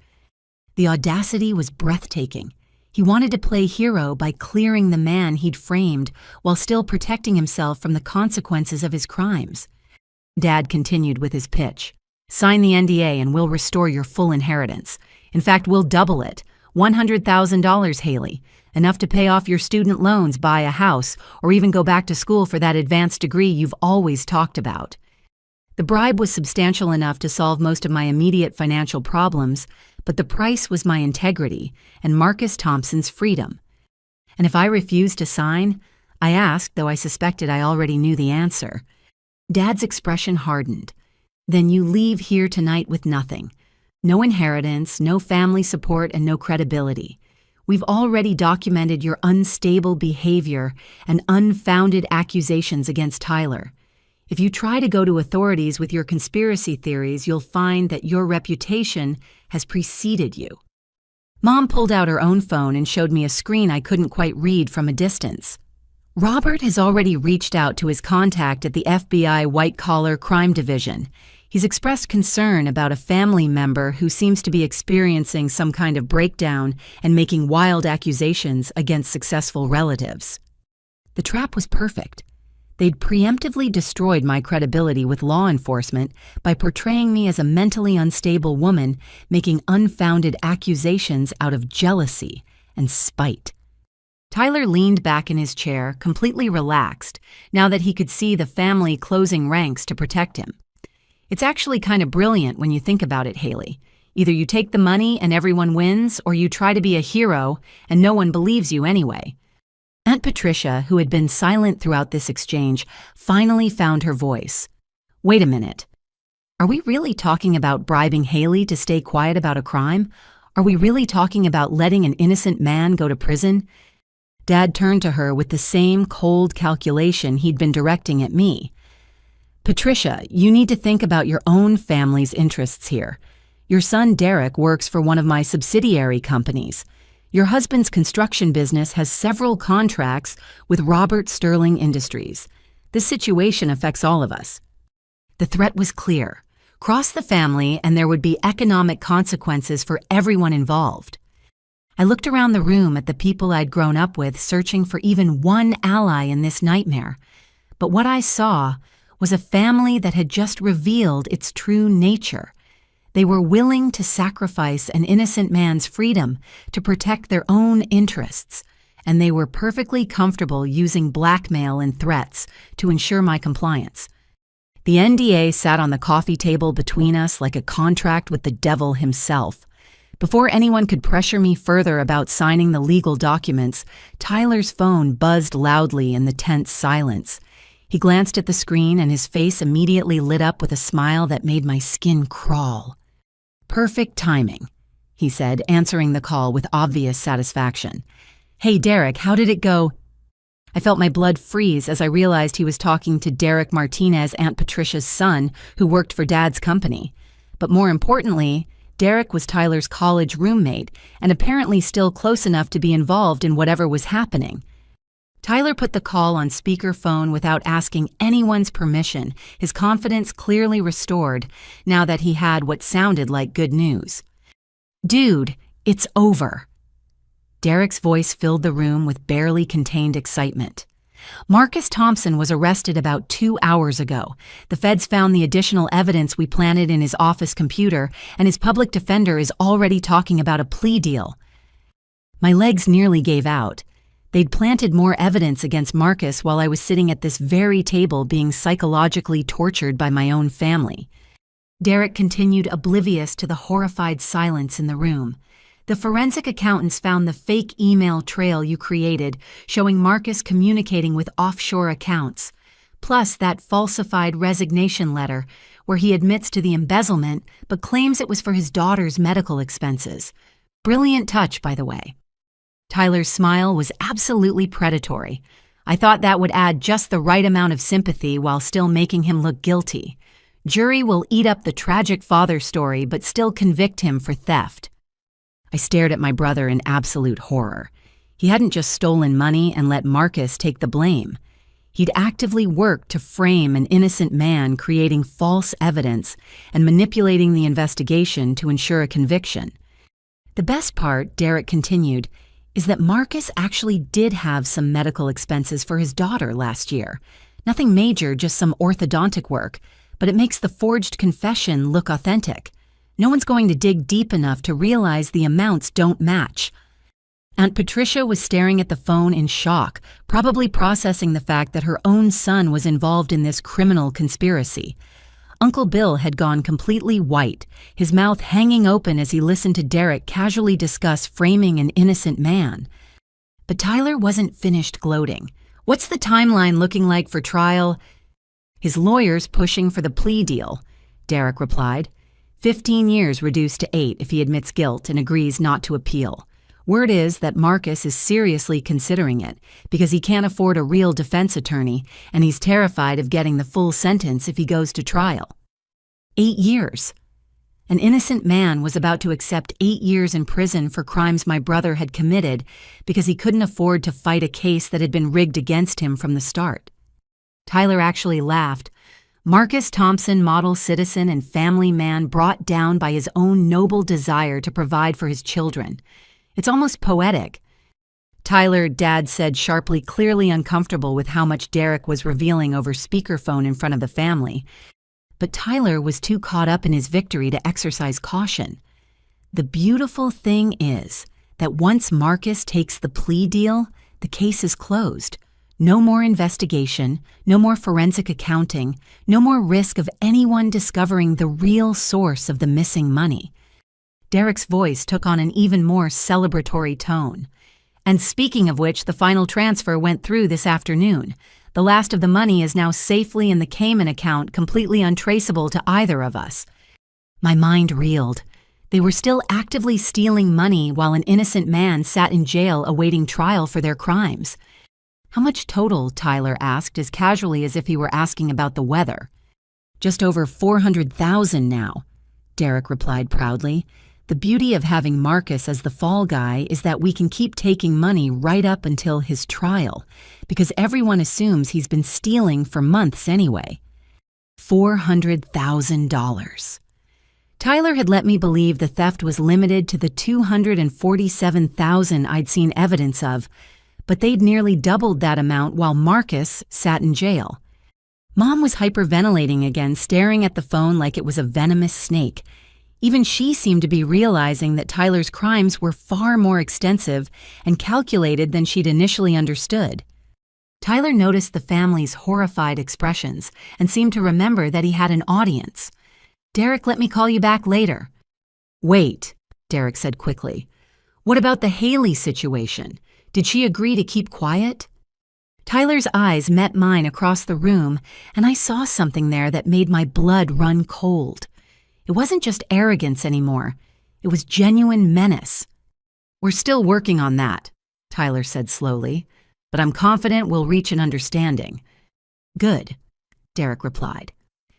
The audacity was breathtaking. He wanted to play hero by clearing the man he'd framed while still protecting himself from the consequences of his crimes. Dad continued with his pitch. "Sign the NDA and we'll restore your full inheritance. In fact, we'll double it. $100,000, Haley. Enough to pay off your student loans, buy a house, or even go back to school for that advanced degree you've always talked about." The bribe was substantial enough to solve most of my immediate financial problems, but the price was my integrity and Marcus Thompson's freedom. And if I refused to sign, I asked, though I suspected I already knew the answer. Dad's expression hardened. "Then you leave here tonight with nothing. No inheritance, no family support, and no credibility. We've already documented your unstable behavior and unfounded accusations against Tyler. If you try to go to authorities with your conspiracy theories, you'll find that your reputation has preceded you." Mom pulled out her own phone and showed me a screen I couldn't quite read from a distance. "Robert has already reached out to his contact at the FBI White-Collar Crime Division. He's expressed concern about a family member who seems to be experiencing some kind of breakdown and making wild accusations against successful relatives." The trap was perfect. They'd preemptively destroyed my credibility with law enforcement by portraying me as a mentally unstable woman making unfounded accusations out of jealousy and spite. Tyler leaned back in his chair, completely relaxed, now that he could see the family closing ranks to protect him. "It's actually kind of brilliant when you think about it, Haley. Either you take the money and everyone wins, or you try to be a hero and no one believes you anyway." Aunt Patricia, who had been silent throughout this exchange, finally found her voice. "Wait a minute. Are we really talking about bribing Haley to stay quiet about a crime? Are we really talking about letting an innocent man go to prison?" Dad turned to her with the same cold calculation he'd been directing at me. "Patricia, you need to think about your own family's interests here. Your son Derek works for one of my subsidiary companies. Your husband's construction business has several contracts with Robert Sterling Industries. This situation affects all of us." The threat was clear. Cross the family and there would be economic consequences for everyone involved. I looked around the room at the people I'd grown up with, searching for even one ally in this nightmare. But what I saw was a family that had just revealed its true nature. They were willing to sacrifice an innocent man's freedom to protect their own interests, and they were perfectly comfortable using blackmail and threats to ensure my compliance. The NDA sat on the coffee table between us like a contract with the devil himself. Before anyone could pressure me further about signing the legal documents, Tyler's phone buzzed loudly in the tense silence. He glanced at the screen and his face immediately lit up with a smile that made my skin crawl. "Perfect timing," he said, answering the call with obvious satisfaction. "Hey, Derek, how did it go?" I felt my blood freeze as I realized he was talking to Derek Martinez, Aunt Patricia's son, who worked for Dad's company. But more importantly, Derek was Tyler's college roommate and apparently still close enough to be involved in whatever was happening. Tyler put the call on speakerphone without asking anyone's permission, his confidence clearly restored now that he had what sounded like good news. "Dude, it's over." Derek's voice filled the room with barely contained excitement. "Marcus Thompson was arrested about 2 hours ago. The feds found the additional evidence we planted in his office computer, and his public defender is already talking about a plea deal." My legs nearly gave out. They'd planted more evidence against Marcus while I was sitting at this very table being psychologically tortured by my own family. Derek continued, oblivious to the horrified silence in the room. "The forensic accountants found the fake email trail you created showing Marcus communicating with offshore accounts, plus that falsified resignation letter where he admits to the embezzlement but claims it was for his daughter's medical expenses. Brilliant touch, by the way." Tyler's smile was absolutely predatory. I thought that would add just the right amount of sympathy while still making him look guilty. Jury will eat up the tragic father story but still convict him for theft. I stared at my brother in absolute horror. He hadn't just stolen money and let Marcus take the blame. He'd actively worked to frame an innocent man, creating false evidence and manipulating the investigation to ensure a conviction. "The best part," Derek continued, "is that Marcus actually did have some medical expenses for his daughter last year. Nothing major, just some orthodontic work, but it makes the forged confession look authentic. No one's going to dig deep enough to realize the amounts don't match." Aunt Patricia was staring at the phone in shock, probably processing the fact that her own son was involved in this criminal conspiracy. Uncle Bill had gone completely white, his mouth hanging open as he listened to Derek casually discuss framing an innocent man. But Tyler wasn't finished gloating. "What's the timeline looking like for trial?" "His lawyer's pushing for the plea deal," Derek replied. 15 years reduced to 8 if he admits guilt and agrees not to appeal. Word is that Marcus is seriously considering it because he can't afford a real defense attorney and he's terrified of getting the full sentence if he goes to trial. 8 years. An innocent man was about to accept 8 years in prison for crimes my brother had committed because he couldn't afford to fight a case that had been rigged against him from the start. Tyler actually laughed. Marcus Thompson, model citizen and family man brought down by his own noble desire to provide for his children. It's almost poetic. Tyler, Dad said sharply, clearly uncomfortable with how much Derek was revealing over speakerphone in front of the family. But Tyler was too caught up in his victory to exercise caution. "The beautiful thing is that once Marcus takes the plea deal, the case is closed. No more investigation, no more forensic accounting, no more risk of anyone discovering the real source of the missing money." Derek's voice took on an even more celebratory tone. "And speaking of which, the final transfer went through this afternoon. The last of the money is now safely in the Cayman account, completely untraceable to either of us." My mind reeled. They were still actively stealing money while an innocent man sat in jail awaiting trial for their crimes. "How much total?" Tyler asked as casually as if he were asking about the weather. "Just over 400,000 now," Derek replied proudly. "The beauty of having Marcus as the fall guy is that we can keep taking money right up until his trial, because everyone assumes he's been stealing for months anyway." $400,000. Tyler had let me believe the theft was limited to the $247,000 I'd seen evidence of, but they'd nearly doubled that amount while Marcus sat in jail. Mom was hyperventilating again, staring at the phone like it was a venomous snake. Even she seemed to be realizing that Tyler's crimes were far more extensive and calculated than she'd initially understood. Tyler noticed the family's horrified expressions and seemed to remember that he had an audience. "Derek, let me call you back later." "Wait," Derek said quickly. What about the Haley situation? Did she agree to keep quiet? Tyler's eyes met mine across the room, and I saw something there that made my blood run cold. It wasn't just arrogance anymore. It was genuine menace. We're still working on that, Tyler said slowly, but I'm confident we'll reach an understanding. Good, Derek replied.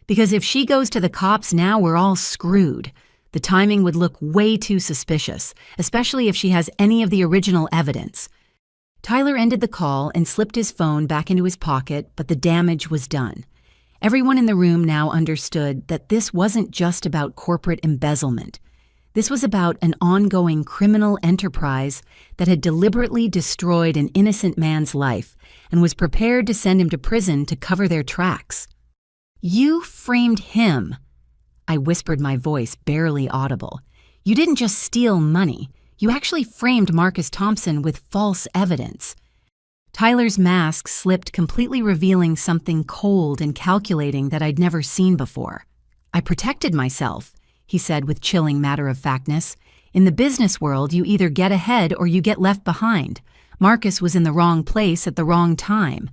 Because if she goes to the cops now, we're all screwed. The timing would look way too suspicious, especially if she has any of the original evidence. Tyler ended the call and slipped his phone back into his pocket, but the damage was done. Everyone in the room now understood that this wasn't just about corporate embezzlement. This was about an ongoing criminal enterprise that had deliberately destroyed an innocent man's life and was prepared to send him to prison to cover their tracks. You framed him, I whispered, my voice barely audible. You didn't just steal money. You actually framed Marcus Thompson with false evidence. Tyler's mask slipped, completely revealing something cold and calculating that I'd never seen before. I protected myself, he said with chilling matter-of-factness. In the business world, you either get ahead or you get left behind. Marcus was in the wrong place at the wrong time.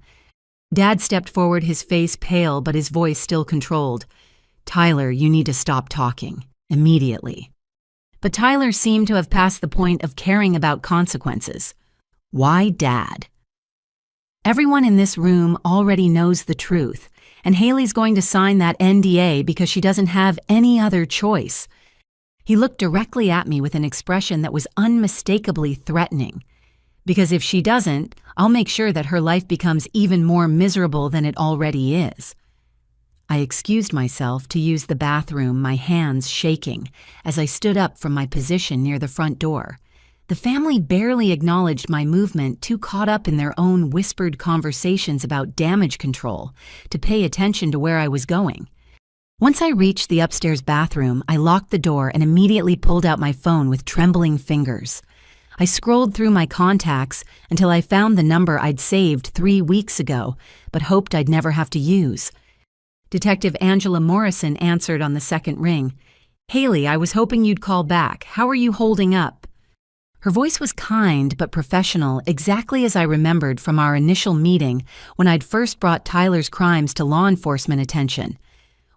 Dad stepped forward, his face pale but his voice still controlled. Tyler, you need to stop talking. Immediately. But Tyler seemed to have passed the point of caring about consequences. Why Dad? Everyone in this room already knows the truth, and Haley's going to sign that NDA because she doesn't have any other choice. He looked directly at me with an expression that was unmistakably threatening. Because if she doesn't, I'll make sure that her life becomes even more miserable than it already is. I excused myself to use the bathroom, my hands shaking, as I stood up from my position near the front door. The family barely acknowledged my movement, too caught up in their own whispered conversations about damage control, to pay attention to where I was going. Once I reached the upstairs bathroom, I locked the door and immediately pulled out my phone with trembling fingers. I scrolled through my contacts until I found the number I'd saved 3 weeks ago, but hoped I'd never have to use. Detective Angela Morrison answered on the second ring. Haley, I was hoping you'd call back. How are you holding up? Her voice was kind but professional, exactly as I remembered from our initial meeting when I'd first brought Tyler's crimes to law enforcement attention.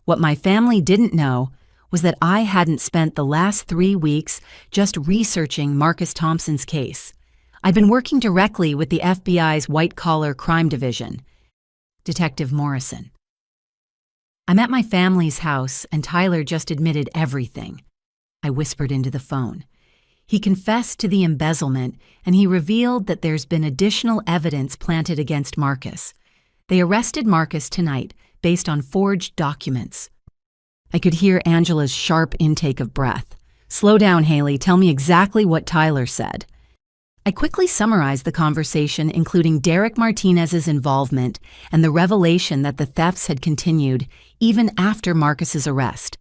What my family didn't know was that I hadn't spent the last 3 weeks just researching Marcus Thompson's case. I'd been working directly with the FBI's white-collar crime division. Detective Morrison. I'm at my family's house, and Tyler just admitted everything. I whispered into the phone. He confessed to the embezzlement, and he revealed that there's been additional evidence planted against Marcus. They arrested Marcus tonight, based on forged documents. I could hear Angela's sharp intake of breath. Slow down, Haley. Tell me exactly what Tyler said. I quickly summarized the conversation, including Derek Martinez's involvement and the revelation that the thefts had continued even after Marcus's arrest.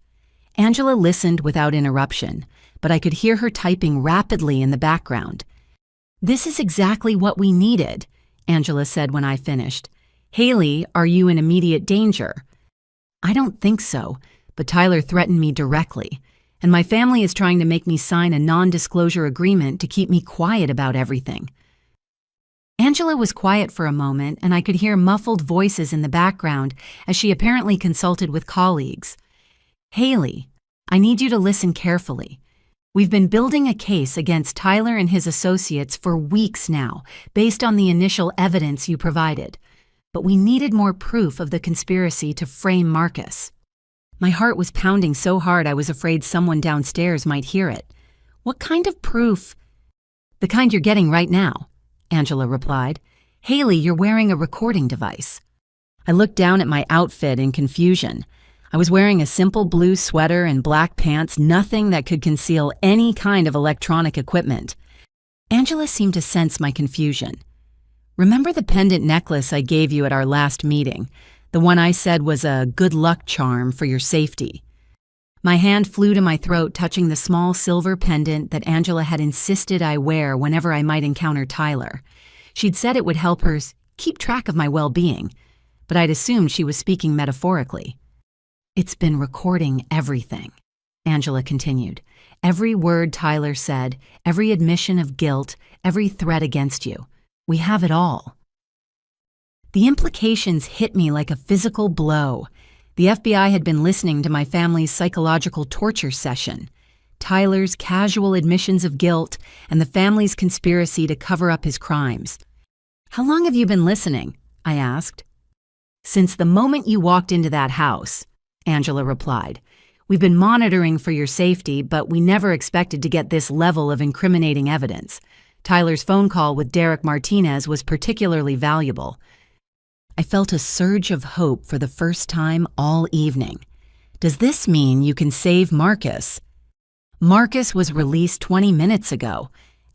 Angela listened without interruption, but I could hear her typing rapidly in the background. This is exactly what we needed, Angela said when I finished. Haley, are you in immediate danger? I don't think so, but Tyler threatened me directly. And my family is trying to make me sign a non-disclosure agreement to keep me quiet about everything. Angela was quiet for a moment, and I could hear muffled voices in the background as she apparently consulted with colleagues. Haley, I need you to listen carefully. We've been building a case against Tyler and his associates for weeks now, based on the initial evidence you provided. But we needed more proof of the conspiracy to frame Marcus. My heart was pounding so hard I was afraid someone downstairs might hear it. What kind of proof? The kind you're getting right now, Angela replied. Haley, you're wearing a recording device. I looked down at my outfit in confusion. I was wearing a simple blue sweater and black pants, nothing that could conceal any kind of electronic equipment. Angela seemed to sense my confusion. Remember the pendant necklace I gave you at our last meeting? The one I said was a good luck charm for your safety. My hand flew to my throat, touching the small silver pendant that Angela had insisted I wear whenever I might encounter Tyler. She'd said it would help her keep track of my well-being, but I'd assumed she was speaking metaphorically. It's been recording everything. Angela continued. Every word Tyler said, every admission of guilt, every threat against you. We have it all. The implications hit me like a physical blow. The FBI had been listening to my family's psychological torture session. Tyler's casual admissions of guilt and the family's conspiracy to cover up his crimes. How long have you been listening? I asked. Since the moment you walked into that house, Angela replied. We've been monitoring for your safety, but we never expected to get this level of incriminating evidence. Tyler's phone call with Derek Martinez was particularly valuable. I felt a surge of hope for the first time all evening. Does this mean you can save Marcus? Marcus was released 20 minutes ago,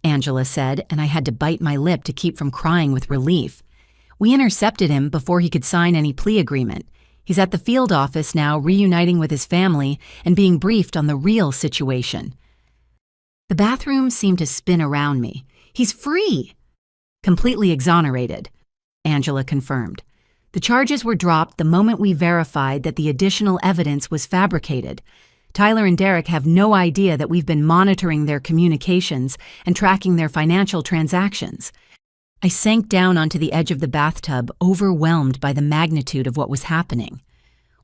Angela said, and I had to bite my lip to keep from crying with relief. We intercepted him before he could sign any plea agreement. He's at the field office now, reuniting with his family and being briefed on the real situation. The bathroom seemed to spin around me. He's free! Completely exonerated, Angela confirmed. The charges were dropped the moment we verified that the additional evidence was fabricated. Tyler and Derek have no idea that we've been monitoring their communications and tracking their financial transactions. I sank down onto the edge of the bathtub, overwhelmed by the magnitude of what was happening.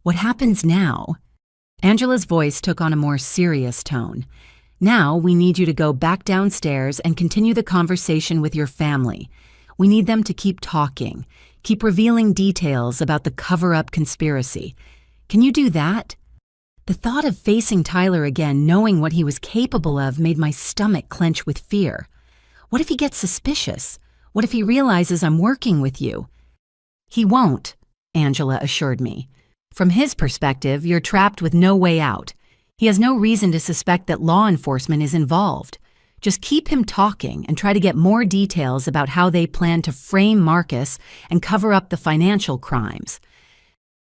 What happens now? Angela's voice took on a more serious tone. Now we need you to go back downstairs and continue the conversation with your family. We need them to keep talking, keep revealing details about the cover-up conspiracy. Can you do that? The thought of facing Tyler again, knowing what he was capable of, made my stomach clench with fear. What if he gets suspicious? What if he realizes I'm working with you? He won't, Angela assured me. From his perspective, you're trapped with no way out. He has no reason to suspect that law enforcement is involved. Just keep him talking and try to get more details about how they plan to frame Marcus and cover up the financial crimes.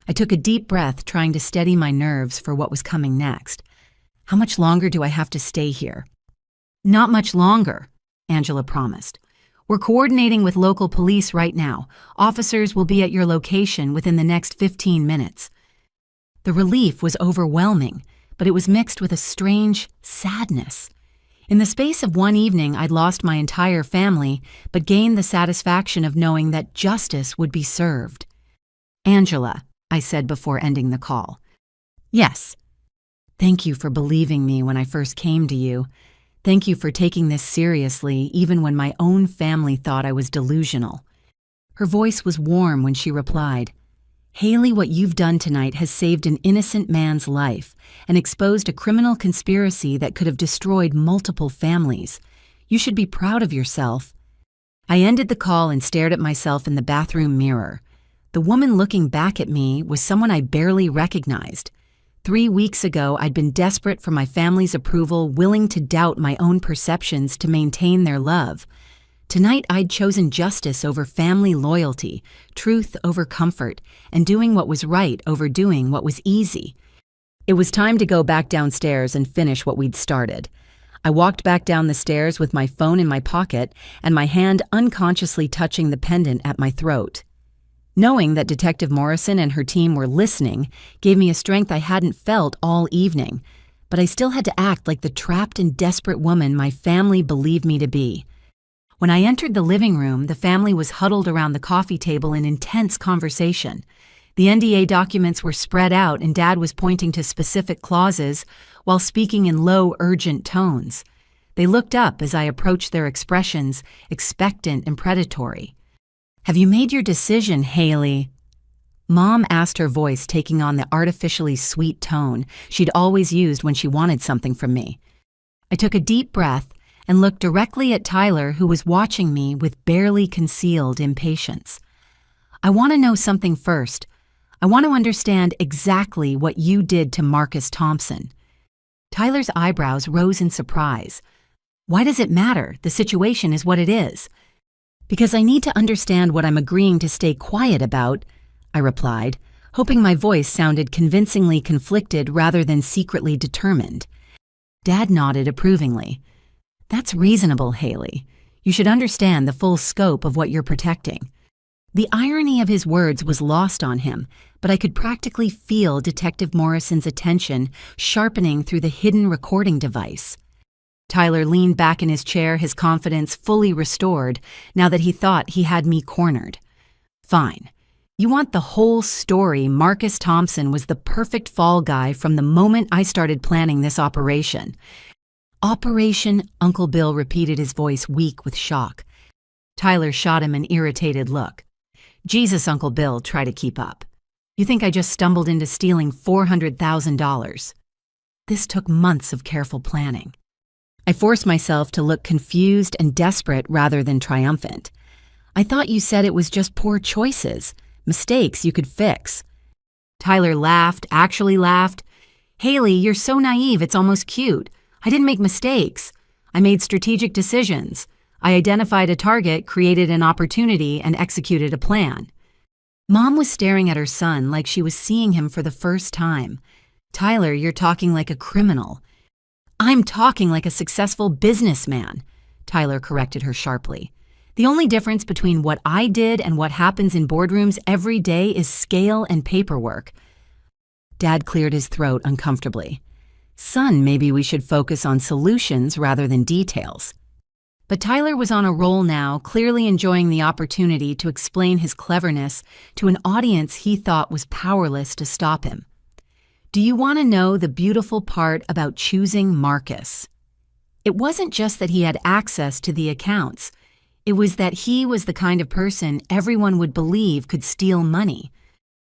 I took a deep breath, trying to steady my nerves for what was coming next. How much longer do I have to stay here? Not much longer, Angela promised. We're coordinating with local police right now. Officers will be at your location within the next 15 minutes. The relief was overwhelming, but it was mixed with a strange sadness. In the space of one evening, I'd lost my entire family, but gained the satisfaction of knowing that justice would be served. Angela, I said before ending the call. Yes. Thank you for believing me when I first came to you. Thank you for taking this seriously, even when my own family thought I was delusional. Her voice was warm when she replied, Haley, what you've done tonight has saved an innocent man's life and exposed a criminal conspiracy that could have destroyed multiple families. You should be proud of yourself. I ended the call and stared at myself in the bathroom mirror. The woman looking back at me was someone I barely recognized. 3 weeks ago, I'd been desperate for my family's approval, willing to doubt my own perceptions to maintain their love. Tonight, I'd chosen justice over family loyalty, truth over comfort, and doing what was right over doing what was easy. It was time to go back downstairs and finish what we'd started. I walked back down the stairs with my phone in my pocket and my hand unconsciously touching the pendant at my throat. Knowing that Detective Morrison and her team were listening gave me a strength I hadn't felt all evening, but I still had to act like the trapped and desperate woman my family believed me to be. When I entered the living room, the family was huddled around the coffee table in intense conversation. The NDA documents were spread out and Dad was pointing to specific clauses while speaking in low, urgent tones. They looked up as I approached, their expressions expectant and predatory. Have you made your decision, Haley? Mom asked, her voice taking on the artificially sweet tone she'd always used when she wanted something from me. I took a deep breath and looked directly at Tyler, who was watching me with barely concealed impatience. I want to know something first. I want to understand exactly what you did to Marcus Thompson. Tyler's eyebrows rose in surprise. Why does it matter? The situation is what it is. Because I need to understand what I'm agreeing to stay quiet about, I replied, hoping my voice sounded convincingly conflicted rather than secretly determined. Dad nodded approvingly. That's reasonable, Haley. You should understand the full scope of what you're protecting. The irony of his words was lost on him, but I could practically feel Detective Morrison's attention sharpening through the hidden recording device. Tyler leaned back in his chair, his confidence fully restored now that he thought he had me cornered. Fine. You want the whole story? Marcus Thompson was the perfect fall guy from the moment I started planning this operation. Operation? Uncle Bill repeated, his voice weak with shock. Tyler shot him an irritated look. Jesus, Uncle Bill, try to keep up. You think I just stumbled into stealing $400,000? This took months of careful planning. I forced myself to look confused and desperate rather than triumphant. I thought you said it was just poor choices, mistakes you could fix. Tyler laughed, actually laughed. Haley, you're so naive, it's almost cute. I didn't make mistakes. I made strategic decisions. I identified a target, created an opportunity, and executed a plan. Mom was staring at her son like she was seeing him for the first time. Tyler, you're talking like a criminal. I'm talking like a successful businessman, Tyler corrected her sharply. The only difference between what I did and what happens in boardrooms every day is scale and paperwork. Dad cleared his throat uncomfortably. Son, maybe we should focus on solutions rather than details. But Tyler was on a roll now, clearly enjoying the opportunity to explain his cleverness to an audience he thought was powerless to stop him. Do you want to know the beautiful part about choosing Marcus? It wasn't just that he had access to the accounts. It was that he was the kind of person everyone would believe could steal money.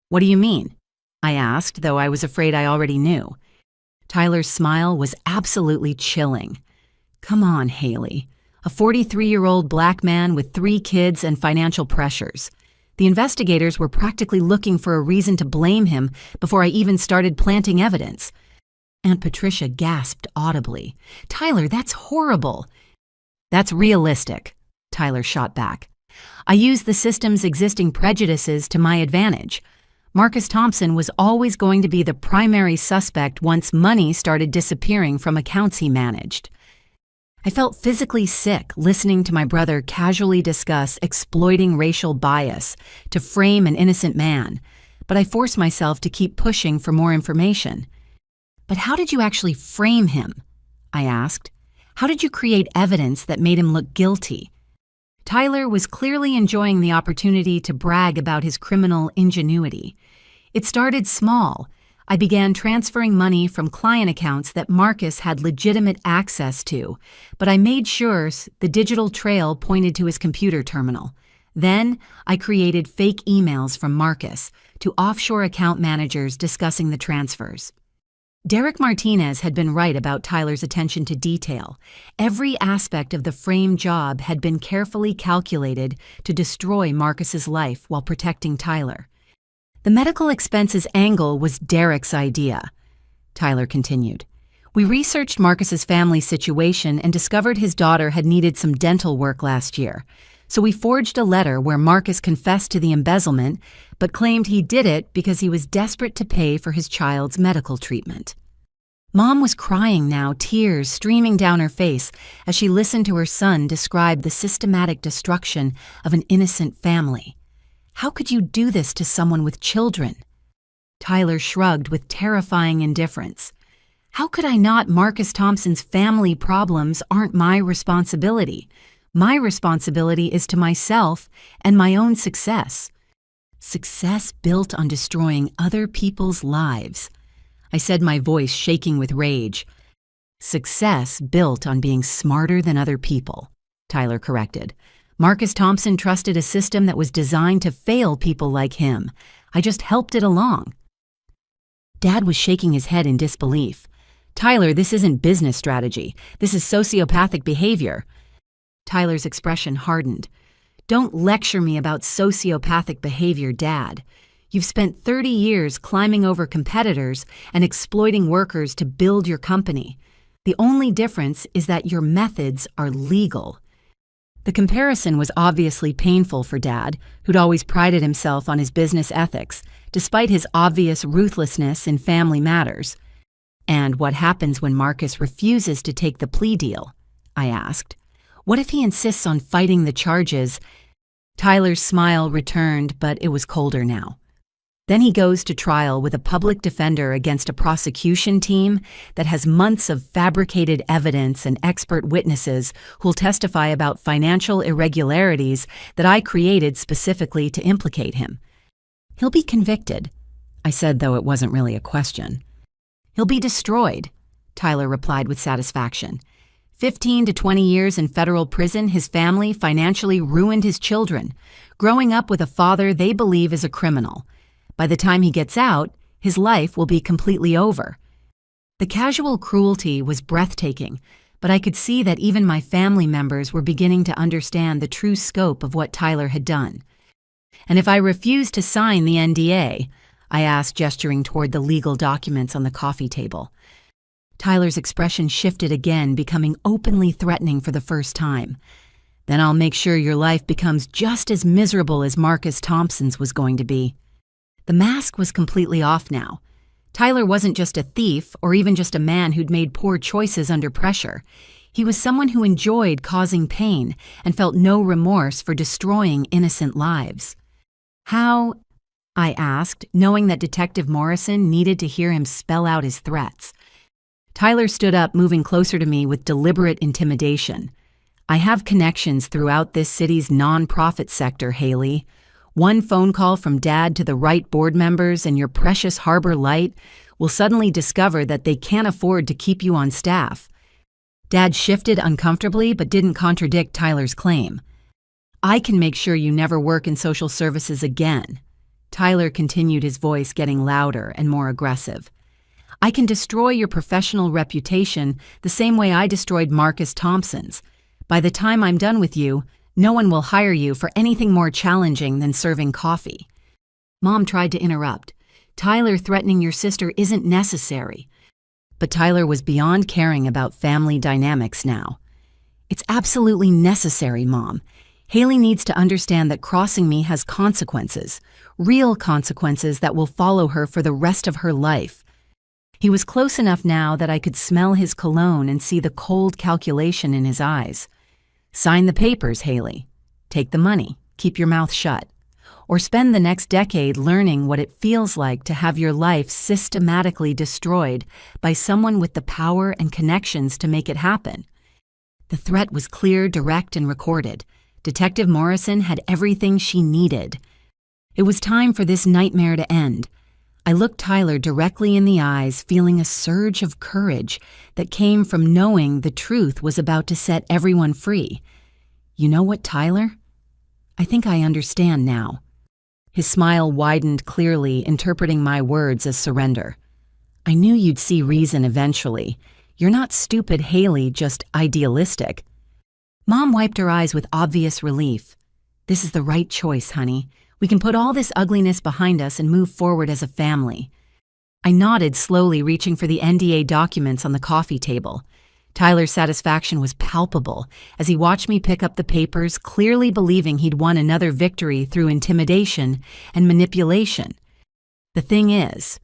What do you mean? I asked, though I was afraid I already knew. Tyler's smile was absolutely chilling. Come on, Haley. A 43-year-old black man with 3 kids and financial pressures. The investigators were practically looking for a reason to blame him before I even started planting evidence. Aunt Patricia gasped audibly. Tyler, that's horrible. That's realistic, Tyler shot back. I used the system's existing prejudices to my advantage. Marcus Thompson was always going to be the primary suspect once money started disappearing from accounts he managed. I felt physically sick listening to my brother casually discuss exploiting racial bias to frame an innocent man, but I forced myself to keep pushing for more information. But how did you actually frame him? I asked. How did you create evidence that made him look guilty? Tyler was clearly enjoying the opportunity to brag about his criminal ingenuity. It started small. I began transferring money from client accounts that Marcus had legitimate access to, but I made sure the digital trail pointed to his computer terminal. Then, I created fake emails from Marcus to offshore account managers discussing the transfers. Derek Martinez had been right about Tyler's attention to detail. Every aspect of the frame job had been carefully calculated to destroy Marcus's life while protecting Tyler. The medical expenses angle was Derek's idea, Tyler continued. We researched Marcus's family situation and discovered his daughter had needed some dental work last year. So we forged a letter where Marcus confessed to the embezzlement, but claimed he did it because he was desperate to pay for his child's medical treatment. Mom was crying now, tears streaming down her face as she listened to her son describe the systematic destruction of an innocent family. How could you do this to someone with children? Tyler shrugged with terrifying indifference. How could I not? Marcus Thompson's family problems aren't my responsibility. My responsibility is to myself and my own success. Success built on destroying other people's lives. I said, my voice shaking with rage. Success built on being smarter than other people, Tyler corrected. Marcus Thompson trusted a system that was designed to fail people like him. I just helped it along. Dad was shaking his head in disbelief. Tyler, this isn't business strategy. This is sociopathic behavior. Tyler's expression hardened. Don't lecture me about sociopathic behavior, Dad. You've spent 30 years climbing over competitors and exploiting workers to build your company. The only difference is that your methods are legal. The comparison was obviously painful for Dad, who'd always prided himself on his business ethics, despite his obvious ruthlessness in family matters. And what happens when Marcus refuses to take the plea deal? I asked. What if he insists on fighting the charges? Tyler's smile returned, but it was colder now. Then he goes to trial with a public defender against a prosecution team that has months of fabricated evidence and expert witnesses who'll testify about financial irregularities that I created specifically to implicate him. He'll be convicted, I said, though it wasn't really a question. He'll be destroyed, Tyler replied with satisfaction. 15 to 20 years in federal prison, his family financially ruined his children, growing up with a father they believe is a criminal. By the time he gets out, his life will be completely over. The casual cruelty was breathtaking, but I could see that even my family members were beginning to understand the true scope of what Tyler had done. And if I refused to sign the NDA, I asked, gesturing toward the legal documents on the coffee table. Tyler's expression shifted again, becoming openly threatening for the first time. Then I'll make sure your life becomes just as miserable as Marcus Thompson's was going to be. The mask was completely off now. Tyler wasn't just a thief or even just a man who'd made poor choices under pressure. He was someone who enjoyed causing pain and felt no remorse for destroying innocent lives. How? I asked, knowing that Detective Morrison needed to hear him spell out his threats. Tyler stood up, moving closer to me with deliberate intimidation. I have connections throughout this city's non-profit sector, Haley. One phone call from Dad to the right board members and your precious Harbor Light will suddenly discover that they can't afford to keep you on staff. Dad shifted uncomfortably but didn't contradict Tyler's claim. I can make sure you never work in social services again. Tyler continued, his voice getting louder and more aggressive. I can destroy your professional reputation the same way I destroyed Marcus Thompson's. By the time I'm done with you, no one will hire you for anything more challenging than serving coffee. Mom tried to interrupt. Tyler threatening your sister isn't necessary. But Tyler was beyond caring about family dynamics now. It's absolutely necessary, Mom. Haley needs to understand that crossing me has consequences, real consequences that will follow her for the rest of her life. He was close enough now that I could smell his cologne and see the cold calculation in his eyes. Sign the papers, Haley. Take the money. Keep your mouth shut. Or spend the next decade learning what it feels like to have your life systematically destroyed by someone with the power and connections to make it happen. The threat was clear, direct, and recorded. Detective Morrison had everything she needed. It was time for this nightmare to end. I looked Tyler directly in the eyes, feeling a surge of courage that came from knowing the truth was about to set everyone free. You know what, Tyler? I think I understand now. His smile widened clearly, interpreting my words as surrender. I knew you'd see reason eventually. You're not stupid, Haley, just idealistic. Mom wiped her eyes with obvious relief. This is the right choice, honey. We can put all this ugliness behind us and move forward as a family. I nodded slowly, reaching for the NDA documents on the coffee table. Tyler's satisfaction was palpable as he watched me pick up the papers, clearly believing he'd won another victory through intimidation and manipulation. The thing is,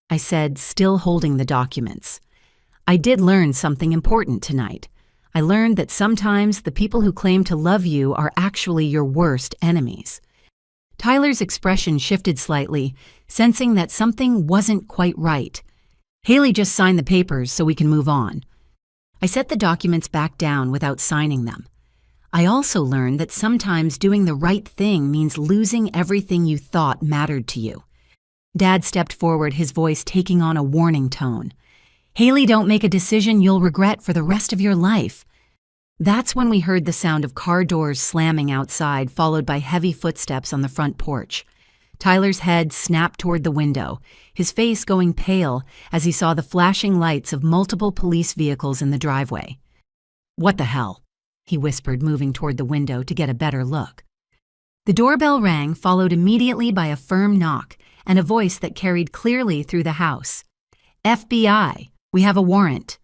I said, still holding the documents, I did learn something important tonight. I learned that sometimes the people who claim to love you are actually your worst enemies. Tyler's expression shifted slightly, sensing that something wasn't quite right. Haley, just sign the papers so we can move on. I set the documents back down without signing them. I also learned that sometimes doing the right thing means losing everything you thought mattered to you. Dad stepped forward, his voice taking on a warning tone. Haley, don't make a decision you'll regret for the rest of your life. That's when we heard the sound of car doors slamming outside, followed by heavy footsteps on the front porch. Tyler's head snapped toward the window, his face going pale as he saw the flashing lights of multiple police vehicles in the driveway. What the hell? He whispered, moving toward the window to get a better look. The doorbell rang, followed immediately by a firm knock and a voice that carried clearly through the house. FBI, we have a warrant.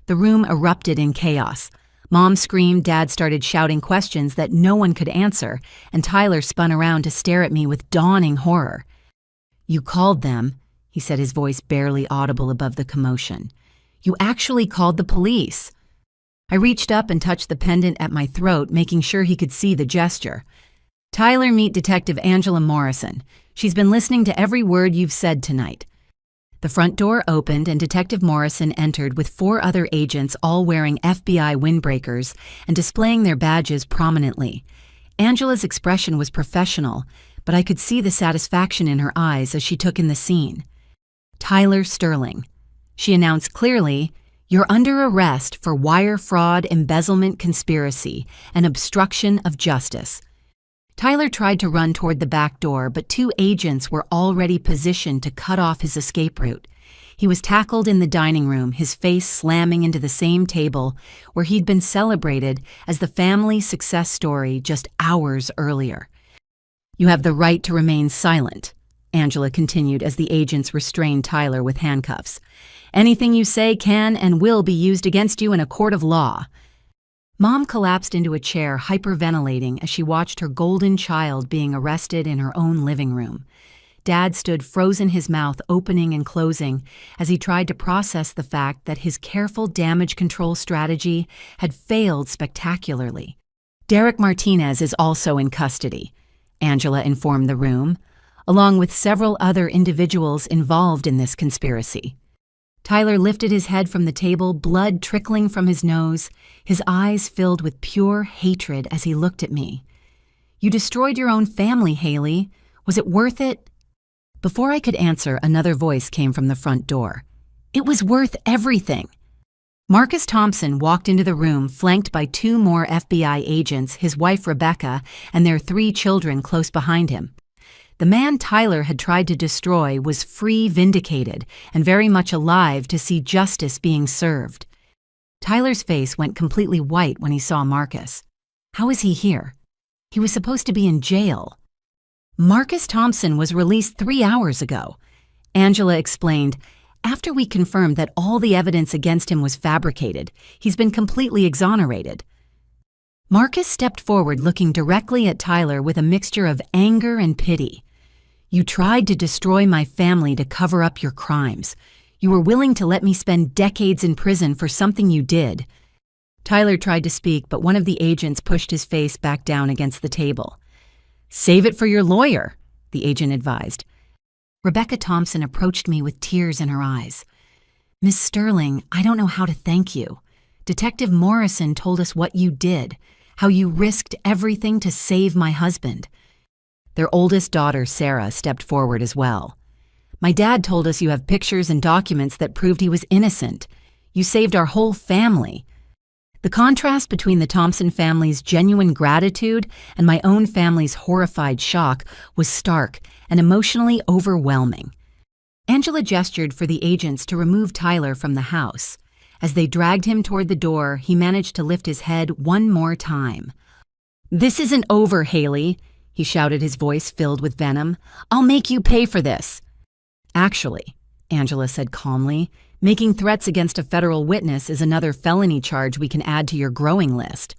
The room erupted in chaos. Mom screamed, Dad started shouting questions that no one could answer, and Tyler spun around to stare at me with dawning horror. You called them, he said, his voice barely audible above the commotion. You actually called the police. I reached up and touched the pendant at my throat, making sure he could see the gesture. Tyler, meet Detective Angela Morrison. She's been listening to every word you've said tonight." The front door opened and Detective Morrison entered with 4 other agents, all wearing FBI windbreakers and displaying their badges prominently. Angela's expression was professional, but I could see the satisfaction in her eyes as she took in the scene. "Tyler Sterling," she announced clearly, "you're under arrest for wire fraud, embezzlement, conspiracy, and obstruction of justice." Tyler tried to run toward the back door, but 2 agents were already positioned to cut off his escape route. He was tackled in the dining room, his face slamming into the same table where he'd been celebrated as the family success story just hours earlier. "You have the right to remain silent," Angela continued as the agents restrained Tyler with handcuffs. "Anything you say can and will be used against you in a court of law." Mom collapsed into a chair, hyperventilating as she watched her golden child being arrested in her own living room. Dad stood frozen, his mouth opening and closing as he tried to process the fact that his careful damage control strategy had failed spectacularly. "Derek Martinez is also in custody," Angela informed the room, along with several other individuals involved in this conspiracy. Tyler lifted his head from the table, blood trickling from his nose, his eyes filled with pure hatred as he looked at me. "You destroyed your own family, Haley. Was it worth it?" Before I could answer, another voice came from the front door. "It was worth everything." Marcus Thompson walked into the room, flanked by 2 more FBI agents, his wife Rebecca, and their 3 children close behind him. The man Tyler had tried to destroy was free, vindicated, and very much alive to see justice being served. Tyler's face went completely white when he saw Marcus. How is he here? He was supposed to be in jail. "Marcus Thompson was released 3 hours ago," Angela explained. "After we confirmed that all the evidence against him was fabricated, he's been completely exonerated." Marcus stepped forward, looking directly at Tyler with a mixture of anger and pity. "You tried to destroy my family to cover up your crimes. You were willing to let me spend decades in prison for something you did." Tyler tried to speak, but one of the agents pushed his face back down against the table. "Save it for your lawyer," the agent advised. Rebecca Thompson approached me with tears in her eyes. "Miss Sterling, I don't know how to thank you. Detective Morrison told us what you did, how you risked everything to save my husband." Their oldest daughter, Sarah, stepped forward as well. "My dad told us you have pictures and documents that proved he was innocent. You saved our whole family." The contrast between the Thompson family's genuine gratitude and my own family's horrified shock was stark and emotionally overwhelming. Angela gestured for the agents to remove Tyler from the house. As they dragged him toward the door, he managed to lift his head one more time. "This isn't over, Haley," he shouted, his voice filled with venom. "I'll make you pay for this." "Actually," Angela said calmly, "making threats against a federal witness is another felony charge we can add to your growing list."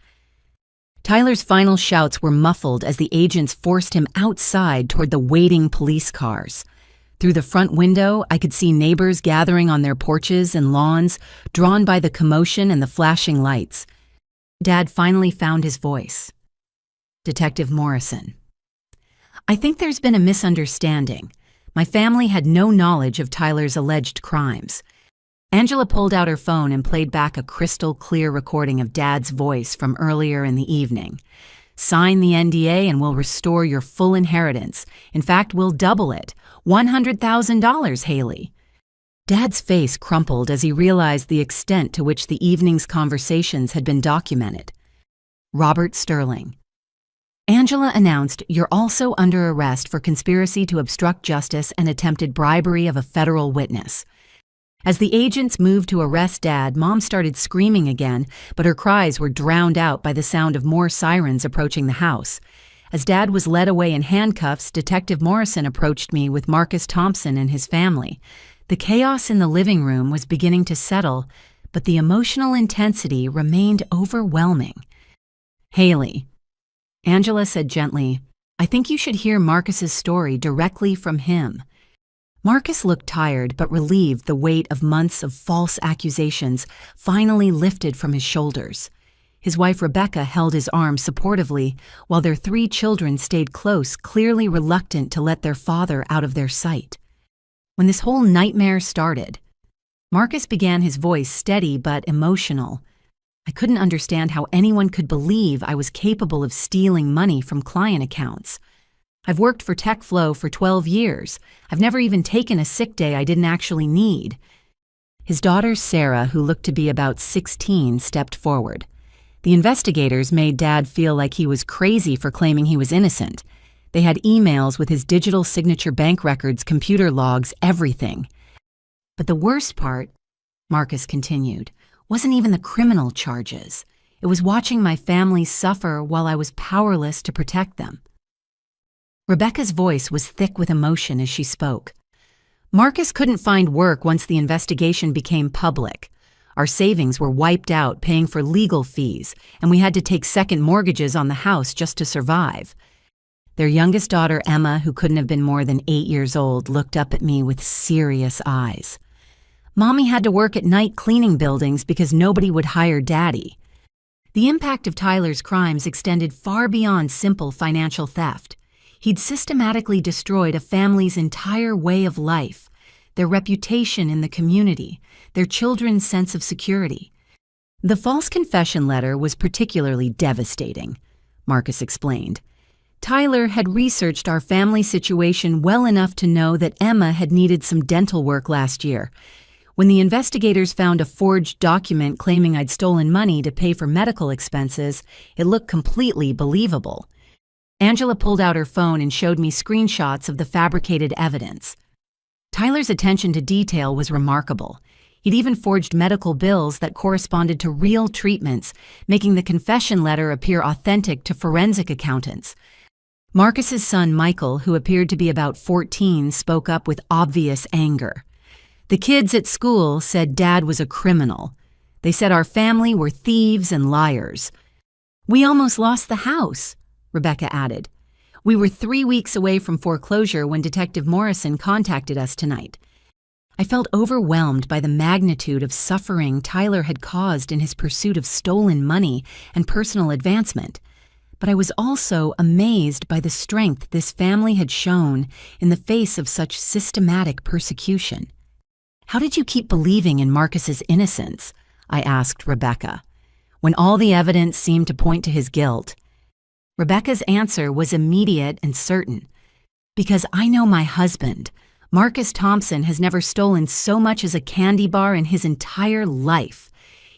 Tyler's final shouts were muffled as the agents forced him outside toward the waiting police cars. Through the front window, I could see neighbors gathering on their porches and lawns, drawn by the commotion and the flashing lights. Dad finally found his voice. "Detective Morrison, I think there's been a misunderstanding. My family had no knowledge of Tyler's alleged crimes." Angela pulled out her phone and played back a crystal-clear recording of Dad's voice from earlier in the evening. "Sign the NDA and we'll restore your full inheritance. In fact, we'll double it. $100,000, Haley." Dad's face crumpled as he realized the extent to which the evening's conversations had been documented. "Robert Sterling," Angela announced, "you're also under arrest for conspiracy to obstruct justice and attempted bribery of a federal witness." As the agents moved to arrest Dad, Mom started screaming again, but her cries were drowned out by the sound of more sirens approaching the house. As Dad was led away in handcuffs, Detective Morrison approached me with Marcus Thompson and his family. The chaos in the living room was beginning to settle, but the emotional intensity remained overwhelming. "Haley," Angela said gently, "I think you should hear Marcus's story directly from him." Marcus looked tired but relieved, the weight of months of false accusations finally lifted from his shoulders. His wife Rebecca held his arm supportively, while their 3 children stayed close, clearly reluctant to let their father out of their sight. When this whole nightmare started, Marcus began, his voice steady but emotional. I couldn't understand how anyone could believe I was capable of stealing money from client accounts. I've worked for TechFlow for 12 years. I've never even taken a sick day I didn't actually need. His daughter Sarah, who looked to be about 16, stepped forward. The investigators made Dad feel like he was crazy for claiming he was innocent. They had emails with his digital signature, bank records, computer logs, everything. But the worst part, Marcus continued, wasn't even the criminal charges. It was watching my family suffer while I was powerless to protect them. Rebecca's voice was thick with emotion as she spoke. Marcus couldn't find work once the investigation became public. Our savings were wiped out paying for legal fees, and we had to take second mortgages on the house just to survive. Their youngest daughter, Emma, who couldn't have been more than 8 years old, looked up at me with serious eyes. Mommy had to work at night cleaning buildings because nobody would hire Daddy. The impact of Tyler's crimes extended far beyond simple financial theft. He'd systematically destroyed a family's entire way of life, their reputation in the community, their children's sense of security. The false confession letter was particularly devastating, Marcus explained. Tyler had researched our family situation well enough to know that Emma had needed some dental work last year. When the investigators found a forged document claiming I'd stolen money to pay for medical expenses, it looked completely believable. Angela pulled out her phone and showed me screenshots of the fabricated evidence. Tyler's attention to detail was remarkable. He'd even forged medical bills that corresponded to real treatments, making the confession letter appear authentic to forensic accountants. Marcus's son, Michael, who appeared to be about 14, spoke up with obvious anger. The kids at school said Dad was a criminal. They said our family were thieves and liars. We almost lost the house, Rebecca added. We were 3 weeks away from foreclosure when Detective Morrison contacted us tonight. I felt overwhelmed by the magnitude of suffering Tyler had caused in his pursuit of stolen money and personal advancement. But I was also amazed by the strength this family had shown in the face of such systematic persecution. How did you keep believing in Marcus's innocence? I asked Rebecca, when all the evidence seemed to point to his guilt. Rebecca's answer was immediate and certain. Because I know my husband, Marcus Thompson, has never stolen so much as a candy bar in his entire life.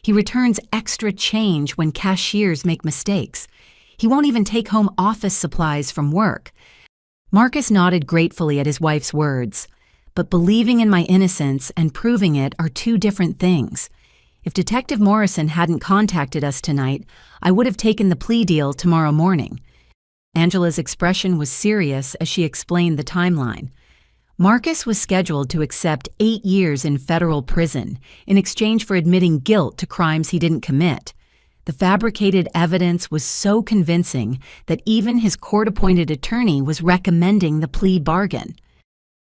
He returns extra change when cashiers make mistakes. He won't even take home office supplies from work. Marcus nodded gratefully at his wife's words. But believing in my innocence and proving it are 2 different things. If Detective Morrison hadn't contacted us tonight, I would have taken the plea deal tomorrow morning. Angela's expression was serious as she explained the timeline. Marcus was scheduled to accept 8 years in federal prison in exchange for admitting guilt to crimes he didn't commit. The fabricated evidence was so convincing that even his court-appointed attorney was recommending the plea bargain.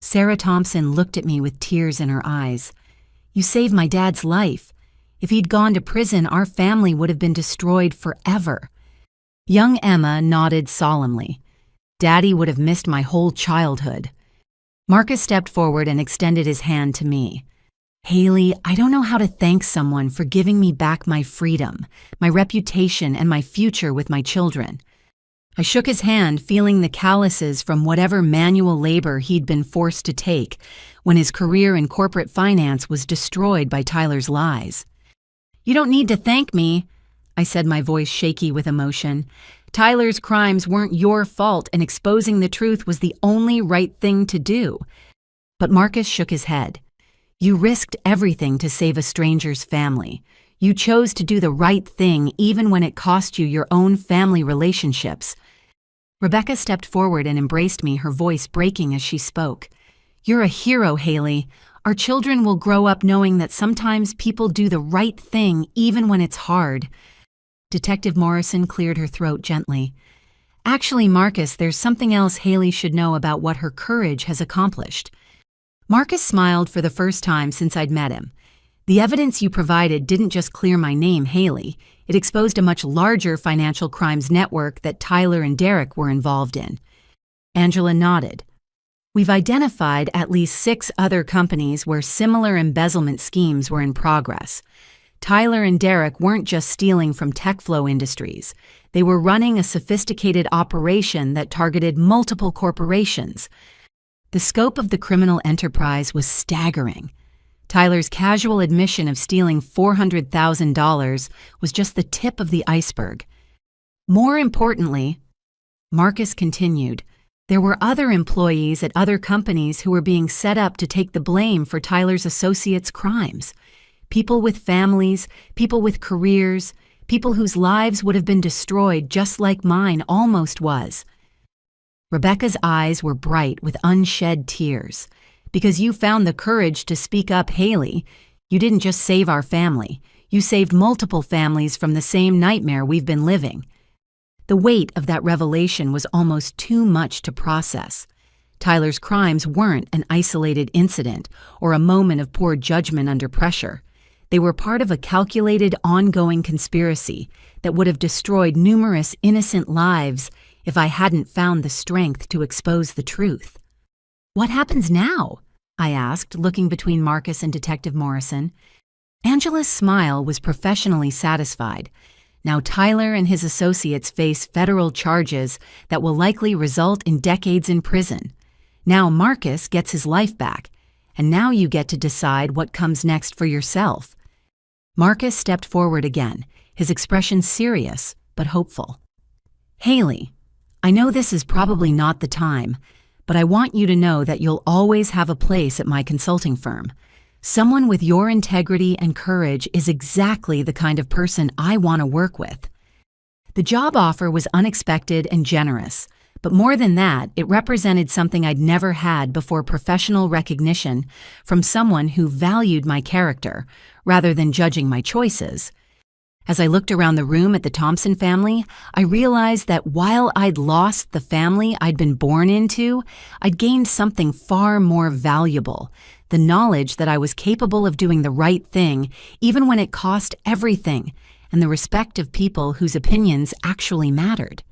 Sarah Thompson looked at me with tears in her eyes. You saved my dad's life. If he'd gone to prison, our family would have been destroyed forever. Young Emma nodded solemnly. Daddy would have missed my whole childhood. Marcus stepped forward and extended his hand to me. Haley, I don't know how to thank someone for giving me back my freedom, my reputation, and my future with my children. I shook his hand, feeling the calluses from whatever manual labor he'd been forced to take when his career in corporate finance was destroyed by Tyler's lies. You don't need to thank me, I said, my voice shaky with emotion. Tyler's crimes weren't your fault, and exposing the truth was the only right thing to do. But Marcus shook his head. You risked everything to save a stranger's family. You chose to do the right thing even when it cost you your own family relationships. Rebecca stepped forward and embraced me, her voice breaking as she spoke. You're a hero, Haley. Our children will grow up knowing that sometimes people do the right thing even when it's hard. Detective Morrison cleared her throat gently. Actually, Marcus, there's something else Haley should know about what her courage has accomplished. Marcus smiled for the first time since I'd met him. The evidence you provided didn't just clear my name, Haley. It exposed a much larger financial crimes network that Tyler and Derek were involved in. Angela nodded. We've identified at least 6 other companies where similar embezzlement schemes were in progress. Tyler and Derek weren't just stealing from TechFlow Industries. They were running a sophisticated operation that targeted multiple corporations. The scope of the criminal enterprise was staggering. Tyler's casual admission of stealing $400,000 was just the tip of the iceberg. More importantly, Marcus continued, there were other employees at other companies who were being set up to take the blame for Tyler's associates' crimes. People with families, people with careers, people whose lives would have been destroyed just like mine almost was. Rebecca's eyes were bright with unshed tears. Because you found the courage to speak up, Haley, you didn't just save our family. You saved multiple families from the same nightmare we've been living. The weight of that revelation was almost too much to process. Tyler's crimes weren't an isolated incident or a moment of poor judgment under pressure. They were part of a calculated, ongoing conspiracy that would have destroyed numerous innocent lives if I hadn't found the strength to expose the truth. What happens now? I asked, looking between Marcus and Detective Morrison. Angela's smile was professionally satisfied. Now Tyler and his associates face federal charges that will likely result in decades in prison. Now Marcus gets his life back, and now you get to decide what comes next for yourself. Marcus stepped forward again, his expression serious but hopeful. Haley, I know this is probably not the time, but I want you to know that you'll always have a place at my consulting firm. Someone with your integrity and courage is exactly the kind of person I want to work with. The job offer was unexpected and generous, but more than that, it represented something I'd never had before: professional recognition from someone who valued my character rather than judging my choices. As I looked around the room at the Thompson family, I realized that while I'd lost the family I'd been born into, I'd gained something far more valuable: the knowledge that I was capable of doing the right thing even when it cost everything, and the respect of people whose opinions actually mattered.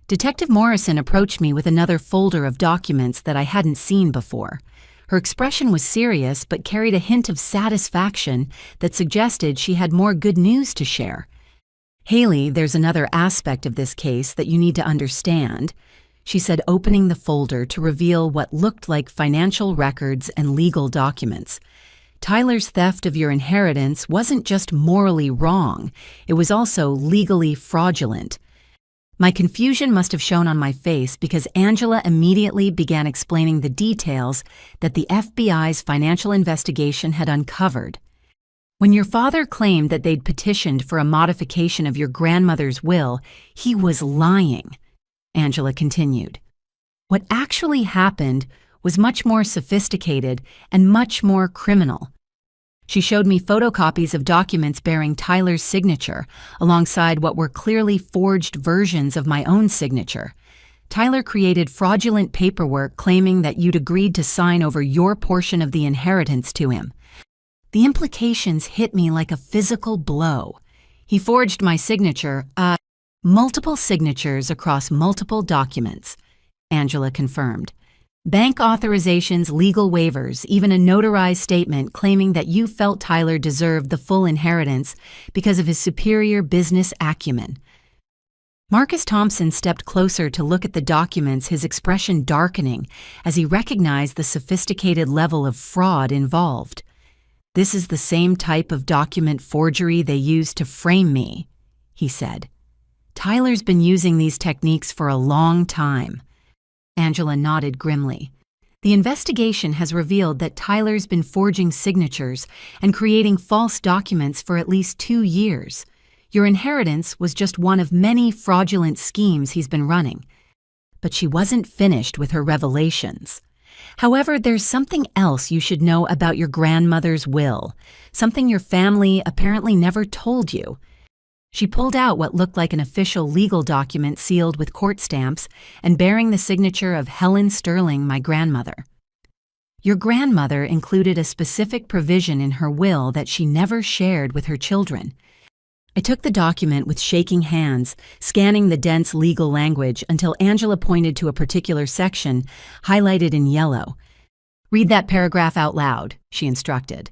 Detective Morrison approached me with another folder of documents that I hadn't seen before. Her expression was serious but carried a hint of satisfaction that suggested she had more good news to share. Haley, there's another aspect of this case that you need to understand, she said, opening the folder to reveal what looked like financial records and legal documents. Tyler's theft of your inheritance wasn't just morally wrong, it was also legally fraudulent. My confusion must have shown on my face because Angela immediately began explaining the details that the FBI's financial investigation had uncovered. When your father claimed that they'd petitioned for a modification of your grandmother's will, he was lying, Angela continued. What actually happened was much more sophisticated and much more criminal. She showed me photocopies of documents bearing Tyler's signature, alongside what were clearly forged versions of my own signature. Tyler created fraudulent paperwork claiming that you'd agreed to sign over your portion of the inheritance to him. The implications hit me like a physical blow. He forged my signature, multiple signatures across multiple documents, Angela confirmed. Bank authorizations, legal waivers, even a notarized statement claiming that you felt Tyler deserved the full inheritance because of his superior business acumen. Marcus Thompson stepped closer to look at the documents, his expression darkening as he recognized the sophisticated level of fraud involved. This is the same type of document forgery they used to frame me, he said. Tyler's been using these techniques for a long time. Angela nodded grimly. The investigation has revealed that Tyler's been forging signatures and creating false documents for at least 2 years. Your inheritance was just one of many fraudulent schemes he's been running. But she wasn't finished with her revelations. However, there's something else you should know about your grandmother's will, something your family apparently never told you. She pulled out what looked like an official legal document sealed with court stamps and bearing the signature of Helen Sterling, my grandmother. Your grandmother included a specific provision in her will that she never shared with her children. I took the document with shaking hands, scanning the dense legal language until Angela pointed to a particular section, highlighted in yellow. "Read that paragraph out loud," she instructed.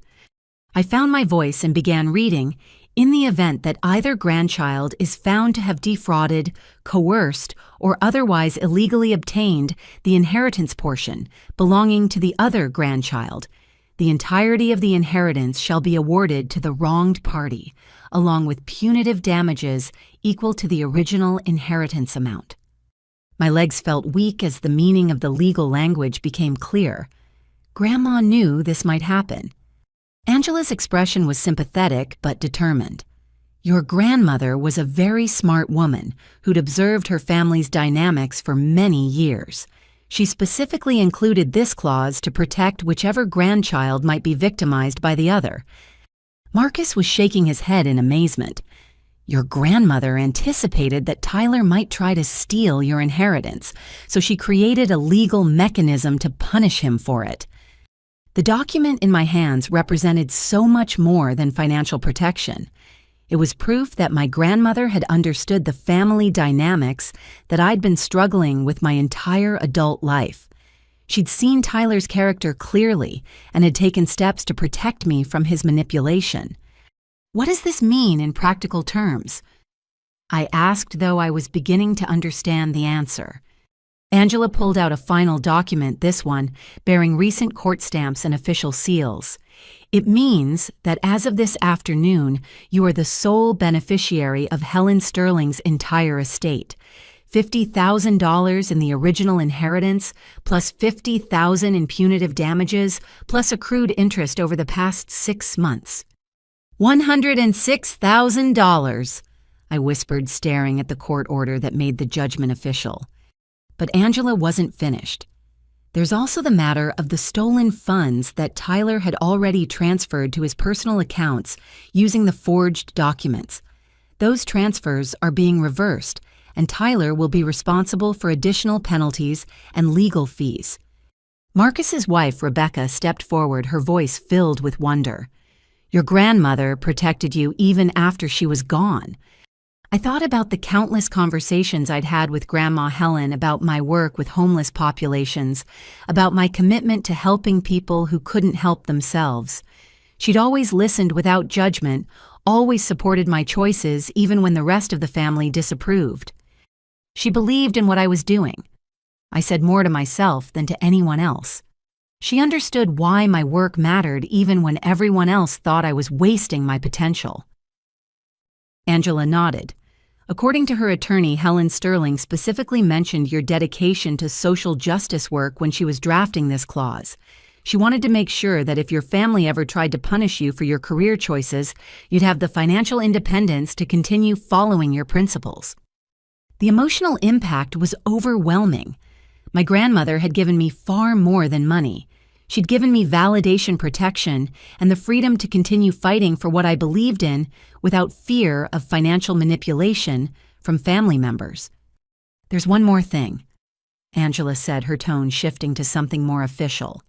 I found my voice and began reading. "In the event that either grandchild is found to have defrauded, coerced, or otherwise illegally obtained the inheritance portion belonging to the other grandchild, the entirety of the inheritance shall be awarded to the wronged party, along with punitive damages equal to the original inheritance amount." My legs felt weak as the meaning of the legal language became clear. Grandma knew this might happen. Angela's expression was sympathetic but determined. "Your grandmother was a very smart woman who'd observed her family's dynamics for many years. She specifically included this clause to protect whichever grandchild might be victimized by the other." Marcus was shaking his head in amazement. "Your grandmother anticipated that Tyler might try to steal your inheritance, so she created a legal mechanism to punish him for it." The document in my hands represented so much more than financial protection. It was proof that my grandmother had understood the family dynamics that I'd been struggling with my entire adult life. She'd seen Tyler's character clearly and had taken steps to protect me from his manipulation. "What does this mean in practical terms?" I asked, though I was beginning to understand the answer. Angela pulled out a final document, this one, bearing recent court stamps and official seals. "It means that as of this afternoon, you are the sole beneficiary of Helen Sterling's entire estate. $50,000 in the original inheritance, plus $50,000 in punitive damages, plus accrued interest over the past 6 months. $106,000, I whispered, staring at the court order that made the judgment official. But Angela wasn't finished. There's also the matter of the stolen funds that Tyler had already transferred to his personal accounts using the forged documents. Those transfers are being reversed, and Tyler will be responsible for additional penalties and legal fees." Marcus's wife, Rebecca, stepped forward, her voice filled with wonder. "Your grandmother protected you even after she was gone." I thought about the countless conversations I'd had with Grandma Helen about my work with homeless populations, about my commitment to helping people who couldn't help themselves. She'd always listened without judgment, always supported my choices even when the rest of the family disapproved. She believed in what I was doing. I said more to myself than to anyone else. She understood why my work mattered even when everyone else thought I was wasting my potential. Angela nodded. "According to her attorney, Helen Sterling specifically mentioned your dedication to social justice work when she was drafting this clause. She wanted to make sure that if your family ever tried to punish you for your career choices, you'd have the financial independence to continue following your principles." The emotional impact was overwhelming. My grandmother had given me far more than money. She'd given me validation, protection, and the freedom to continue fighting for what I believed in without fear of financial manipulation from family members. "There's one more thing," Angela said, her tone shifting to something more official.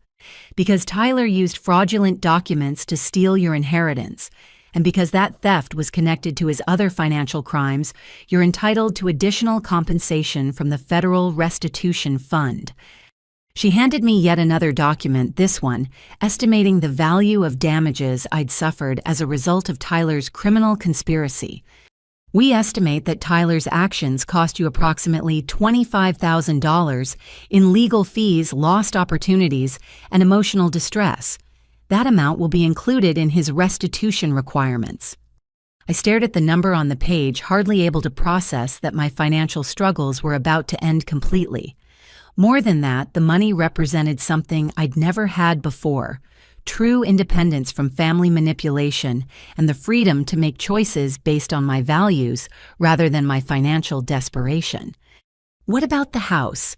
"Because Tyler used fraudulent documents to steal your inheritance, and because that theft was connected to his other financial crimes, you're entitled to additional compensation from the Federal Restitution Fund." She handed me yet another document, this one, estimating the value of damages I'd suffered as a result of Tyler's criminal conspiracy. "We estimate that Tyler's actions cost you approximately $25,000 in legal fees, lost opportunities, and emotional distress. That amount will be included in his restitution requirements." I stared at the number on the page, hardly able to process that my financial struggles were about to end completely. More than that, the money represented something I'd never had before: true independence from family manipulation and the freedom to make choices based on my values rather than my financial desperation. "What about the house?"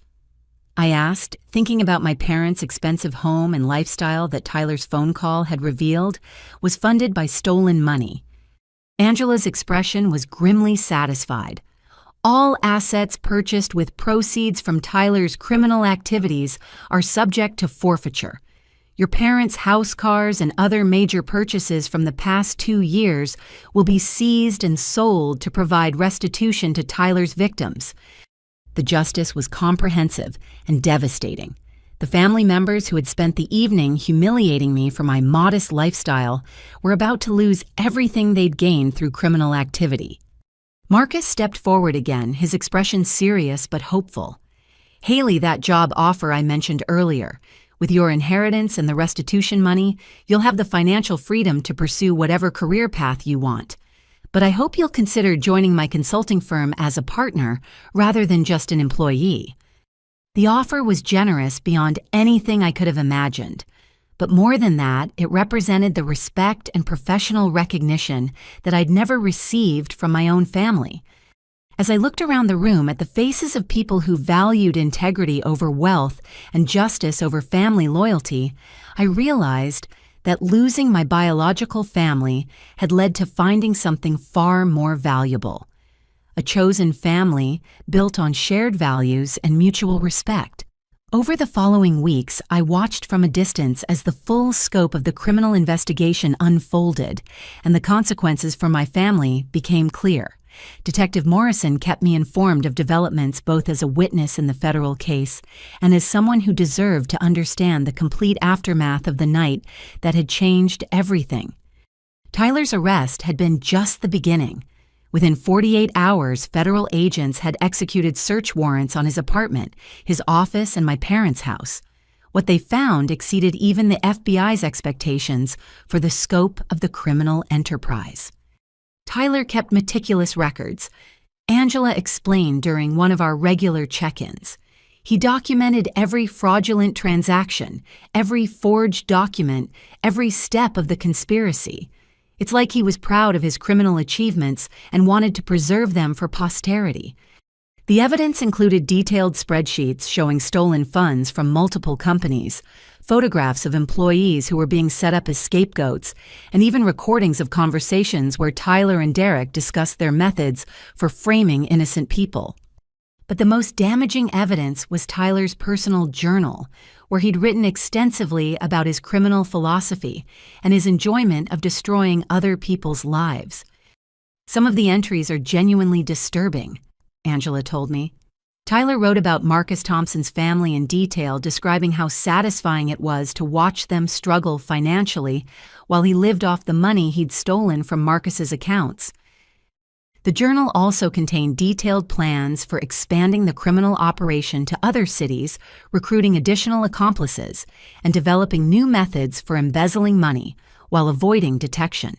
I asked, thinking about my parents' expensive home and lifestyle that Tyler's phone call had revealed was funded by stolen money. Angela's expression was grimly satisfied. "All assets purchased with proceeds from Tyler's criminal activities are subject to forfeiture. Your parents' house cars and other major purchases from the past 2 years will be seized and sold to provide restitution to Tyler's victims. The justice was comprehensive and devastating. The family members who had spent the evening humiliating me for my modest lifestyle were about to lose everything they'd gained through criminal activity. Marcus stepped forward again, his expression serious but hopeful. "Haley, that job offer I mentioned earlier. With your inheritance and the restitution money, you'll have the financial freedom to pursue whatever career path you want. But I hope you'll consider joining my consulting firm as a partner rather than just an employee." The offer was generous beyond anything I could have imagined. But more than that, it represented the respect and professional recognition that I'd never received from my own family. As I looked around the room at the faces of people who valued integrity over wealth and justice over family loyalty, I realized that losing my biological family had led to finding something far more valuable: a chosen family built on shared values and mutual respect. Over the following weeks, I watched from a distance as the full scope of the criminal investigation unfolded, and the consequences for my family became clear. Detective Morrison kept me informed of developments both as a witness in the federal case and as someone who deserved to understand the complete aftermath of the night that had changed everything. Tyler's arrest had been just the beginning. Within 48 hours, federal agents had executed search warrants on his apartment, his office, and my parents' house. What they found exceeded even the FBI's expectations for the scope of the criminal enterprise. Tyler kept meticulous records. Angela explained during one of our regular check-ins. He documented every fraudulent transaction, every forged document, every step of the conspiracy. It's like he was proud of his criminal achievements and wanted to preserve them for posterity. The evidence included detailed spreadsheets showing stolen funds from multiple companies, photographs of employees who were being set up as scapegoats, and even recordings of conversations where Tyler and Derek discussed their methods for framing innocent people. But the most damaging evidence was Tyler's personal journal, where he'd written extensively about his criminal philosophy and his enjoyment of destroying other people's lives. "Some of the entries are genuinely disturbing," Angela told me. Tyler wrote about Marcus Thompson's family in detail, describing how satisfying it was to watch them struggle financially while he lived off the money he'd stolen from Marcus's accounts. The journal also contained detailed plans for expanding the criminal operation to other cities, recruiting additional accomplices, and developing new methods for embezzling money while avoiding detection.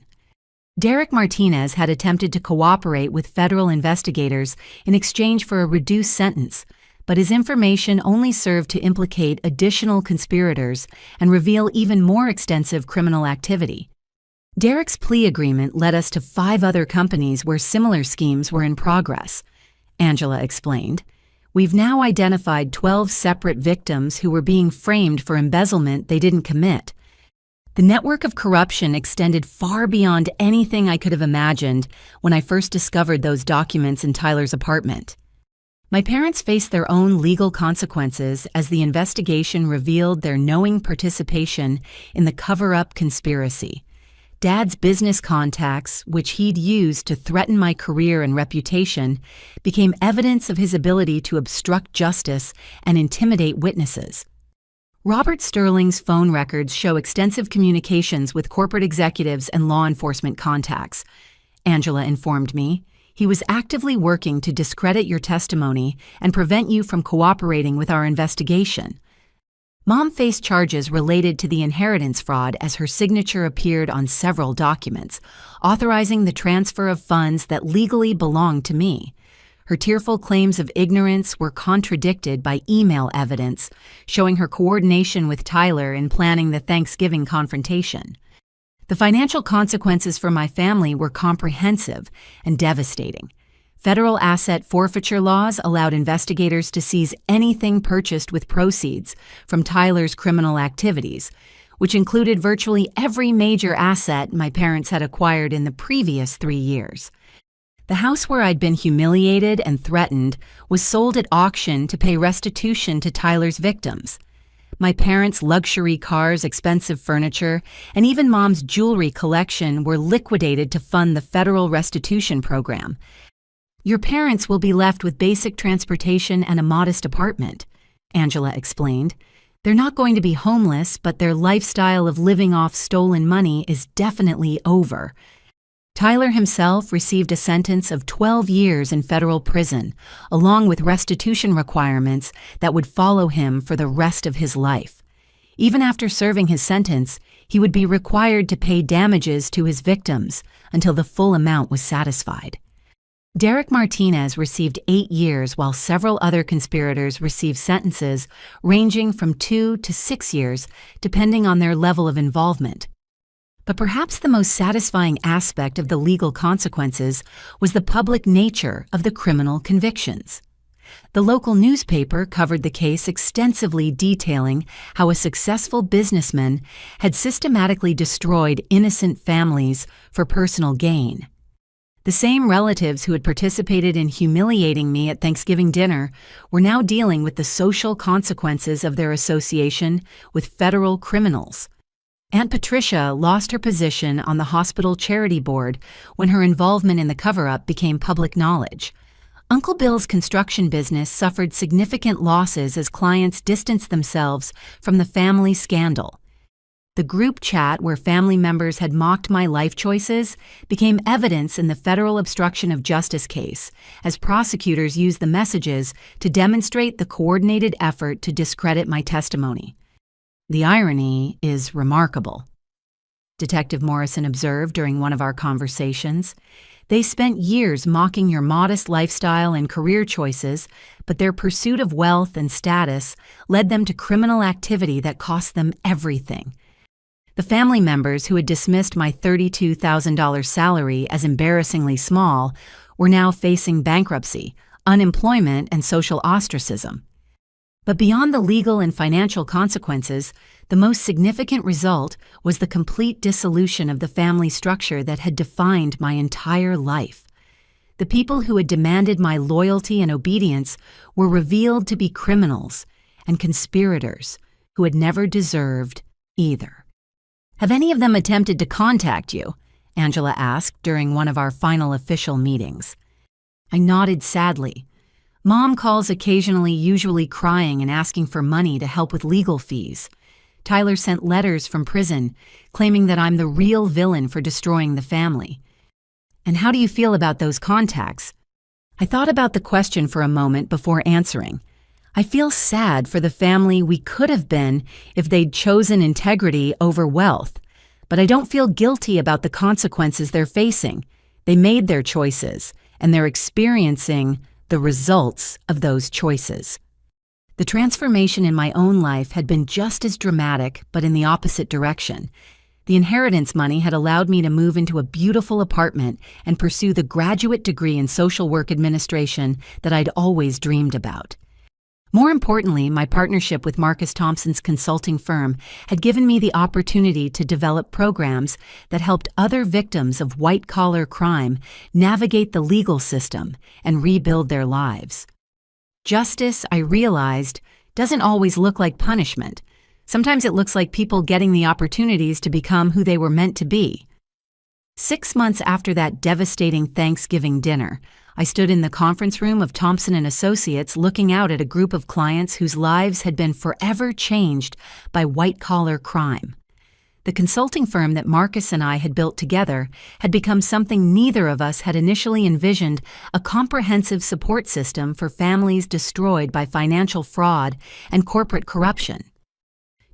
Derek Martinez had attempted to cooperate with federal investigators in exchange for a reduced sentence, but his information only served to implicate additional conspirators and reveal even more extensive criminal activity. Derek's plea agreement led us to 5 other companies where similar schemes were in progress, Angela explained. "We've now identified 12 separate victims who were being framed for embezzlement they didn't commit. The network of corruption extended far beyond anything I could have imagined when I first discovered those documents in Tyler's apartment." My parents faced their own legal consequences as the investigation revealed their knowing participation in the cover-up conspiracy. Dad's business contacts, which he'd used to threaten my career and reputation, became evidence of his ability to obstruct justice and intimidate witnesses. Robert Sterling's phone records show extensive communications with corporate executives and law enforcement contacts, Angela informed me. "He was actively working to discredit your testimony and prevent you from cooperating with our investigation." Mom faced charges related to the inheritance fraud as her signature appeared on several documents, authorizing the transfer of funds that legally belonged to me. Her tearful claims of ignorance were contradicted by email evidence, showing her coordination with Tyler in planning the Thanksgiving confrontation. The financial consequences for my family were comprehensive and devastating. Federal asset forfeiture laws allowed investigators to seize anything purchased with proceeds from Tyler's criminal activities, which included virtually every major asset my parents had acquired in the previous 3 years. The house where I'd been humiliated and threatened was sold at auction to pay restitution to Tyler's victims. My parents' luxury cars, expensive furniture, and even Mom's jewelry collection were liquidated to fund the federal restitution program. Your parents will be left with basic transportation and a modest apartment, Angela explained. They're not going to be homeless, but their lifestyle of living off stolen money is definitely over. Tyler himself received a sentence of 12 years in federal prison, along with restitution requirements that would follow him for the rest of his life. Even after serving his sentence, he would be required to pay damages to his victims until the full amount was satisfied. Derek Martinez received 8 years, while several other conspirators received sentences ranging from 2 to 6 years, depending on their level of involvement. But perhaps the most satisfying aspect of the legal consequences was the public nature of the criminal convictions. The local newspaper covered the case extensively, detailing how a successful businessman had systematically destroyed innocent families for personal gain. The same relatives who had participated in humiliating me at Thanksgiving dinner were now dealing with the social consequences of their association with federal criminals. Aunt Patricia lost her position on the hospital charity board when her involvement in the cover-up became public knowledge. Uncle Bill's construction business suffered significant losses as clients distanced themselves from the family scandal. The group chat where family members had mocked my life choices became evidence in the federal obstruction of justice case, as prosecutors used the messages to demonstrate the coordinated effort to discredit my testimony. The irony is remarkable. Detective Morrison observed during one of our conversations. They spent years mocking your modest lifestyle and career choices, but their pursuit of wealth and status led them to criminal activity that cost them everything. The family members who had dismissed my $32,000 salary as embarrassingly small were now facing bankruptcy, unemployment, and social ostracism. But beyond the legal and financial consequences, the most significant result was the complete dissolution of the family structure that had defined my entire life. The people who had demanded my loyalty and obedience were revealed to be criminals and conspirators who had never deserved either. "Have any of them attempted to contact you?" Angela asked during one of our final official meetings. I nodded sadly. Mom calls occasionally, usually crying and asking for money to help with legal fees. Tyler sent letters from prison claiming that I'm the real villain for destroying the family. "And how do you feel about those contacts?" I thought about the question for a moment before answering. I feel sad for the family we could have been if they'd chosen integrity over wealth, but I don't feel guilty about the consequences they're facing. They made their choices, and they're experiencing the results of those choices. The transformation in my own life had been just as dramatic, but in the opposite direction. The inheritance money had allowed me to move into a beautiful apartment and pursue the graduate degree in social work administration that I'd always dreamed about. More importantly, my partnership with Marcus Thompson's consulting firm had given me the opportunity to develop programs that helped other victims of white-collar crime navigate the legal system and rebuild their lives. Justice, I realized, doesn't always look like punishment. Sometimes it looks like people getting the opportunities to become who they were meant to be. 6 months after that devastating Thanksgiving dinner, I stood in the conference room of Thompson & Associates looking out at a group of clients whose lives had been forever changed by white-collar crime. The consulting firm that Marcus and I had built together had become something neither of us had initially envisioned, a comprehensive support system for families destroyed by financial fraud and corporate corruption.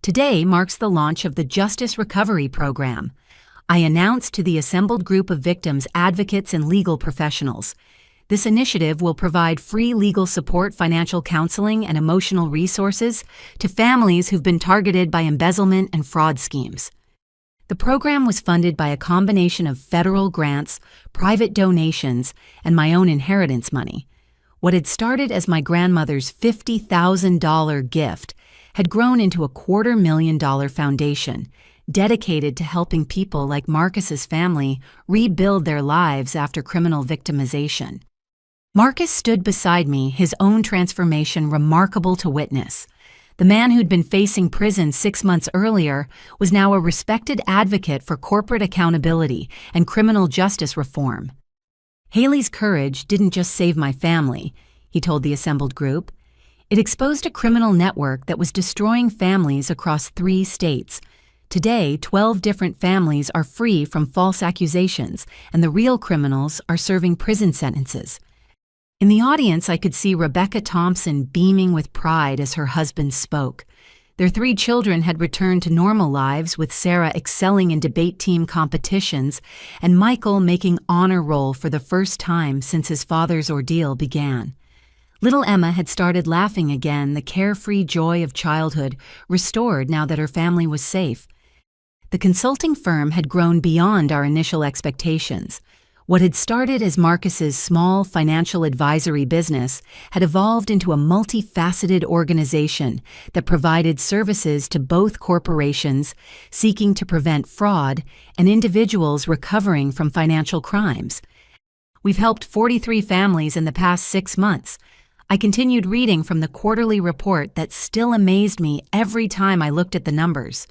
Today marks the launch of the Justice Recovery Program. I announced to the assembled group of victims, advocates, and legal professionals. This initiative will provide free legal support, financial counseling, and emotional resources to families who've been targeted by embezzlement and fraud schemes. The program was funded by a combination of federal grants, private donations, and my own inheritance money. What had started as my grandmother's $50,000 gift had grown into a $250,000 foundation dedicated to helping people like Marcus's family rebuild their lives after criminal victimization. Marcus stood beside me, his own transformation remarkable to witness. The man who'd been facing prison 6 months earlier was now a respected advocate for corporate accountability and criminal justice reform. Haley's courage didn't just save my family, he told the assembled group. It exposed a criminal network that was destroying families across 3 states. Today, 12 different families are free from false accusations, and the real criminals are serving prison sentences. In the audience, I could see Rebecca Thompson beaming with pride as her husband spoke. Their 3 children had returned to normal lives, with Sarah excelling in debate team competitions and Michael making honor roll for the first time since his father's ordeal began. Little Emma had started laughing again, the carefree joy of childhood restored now that her family was safe. The consulting firm had grown beyond our initial expectations. What had started as Marcus's small financial advisory business had evolved into a multifaceted organization that provided services to both corporations seeking to prevent fraud and individuals recovering from financial crimes. We've helped 43 families in the past 6 months. I continued reading from the quarterly report that still amazed me every time I looked at the numbers.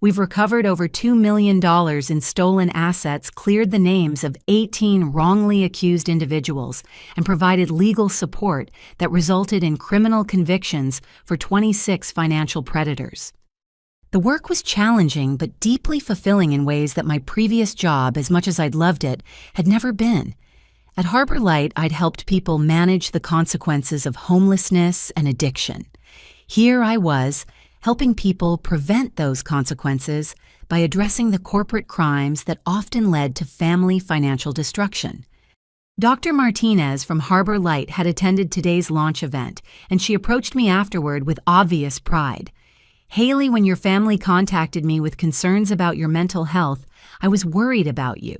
We've recovered over $2 million in stolen assets, cleared the names of 18 wrongly accused individuals, and provided legal support that resulted in criminal convictions for 26 financial predators. The work was challenging but deeply fulfilling in ways that my previous job, as much as I'd loved it, had never been. At Harbor Light, I'd helped people manage the consequences of homelessness and addiction. Here I was, helping people prevent those consequences by addressing the corporate crimes that often led to family financial destruction. Dr. Martinez from Harbor Light had attended today's launch event, and she approached me afterward with obvious pride. "Haley, when your family contacted me with concerns about your mental health, I was worried about you.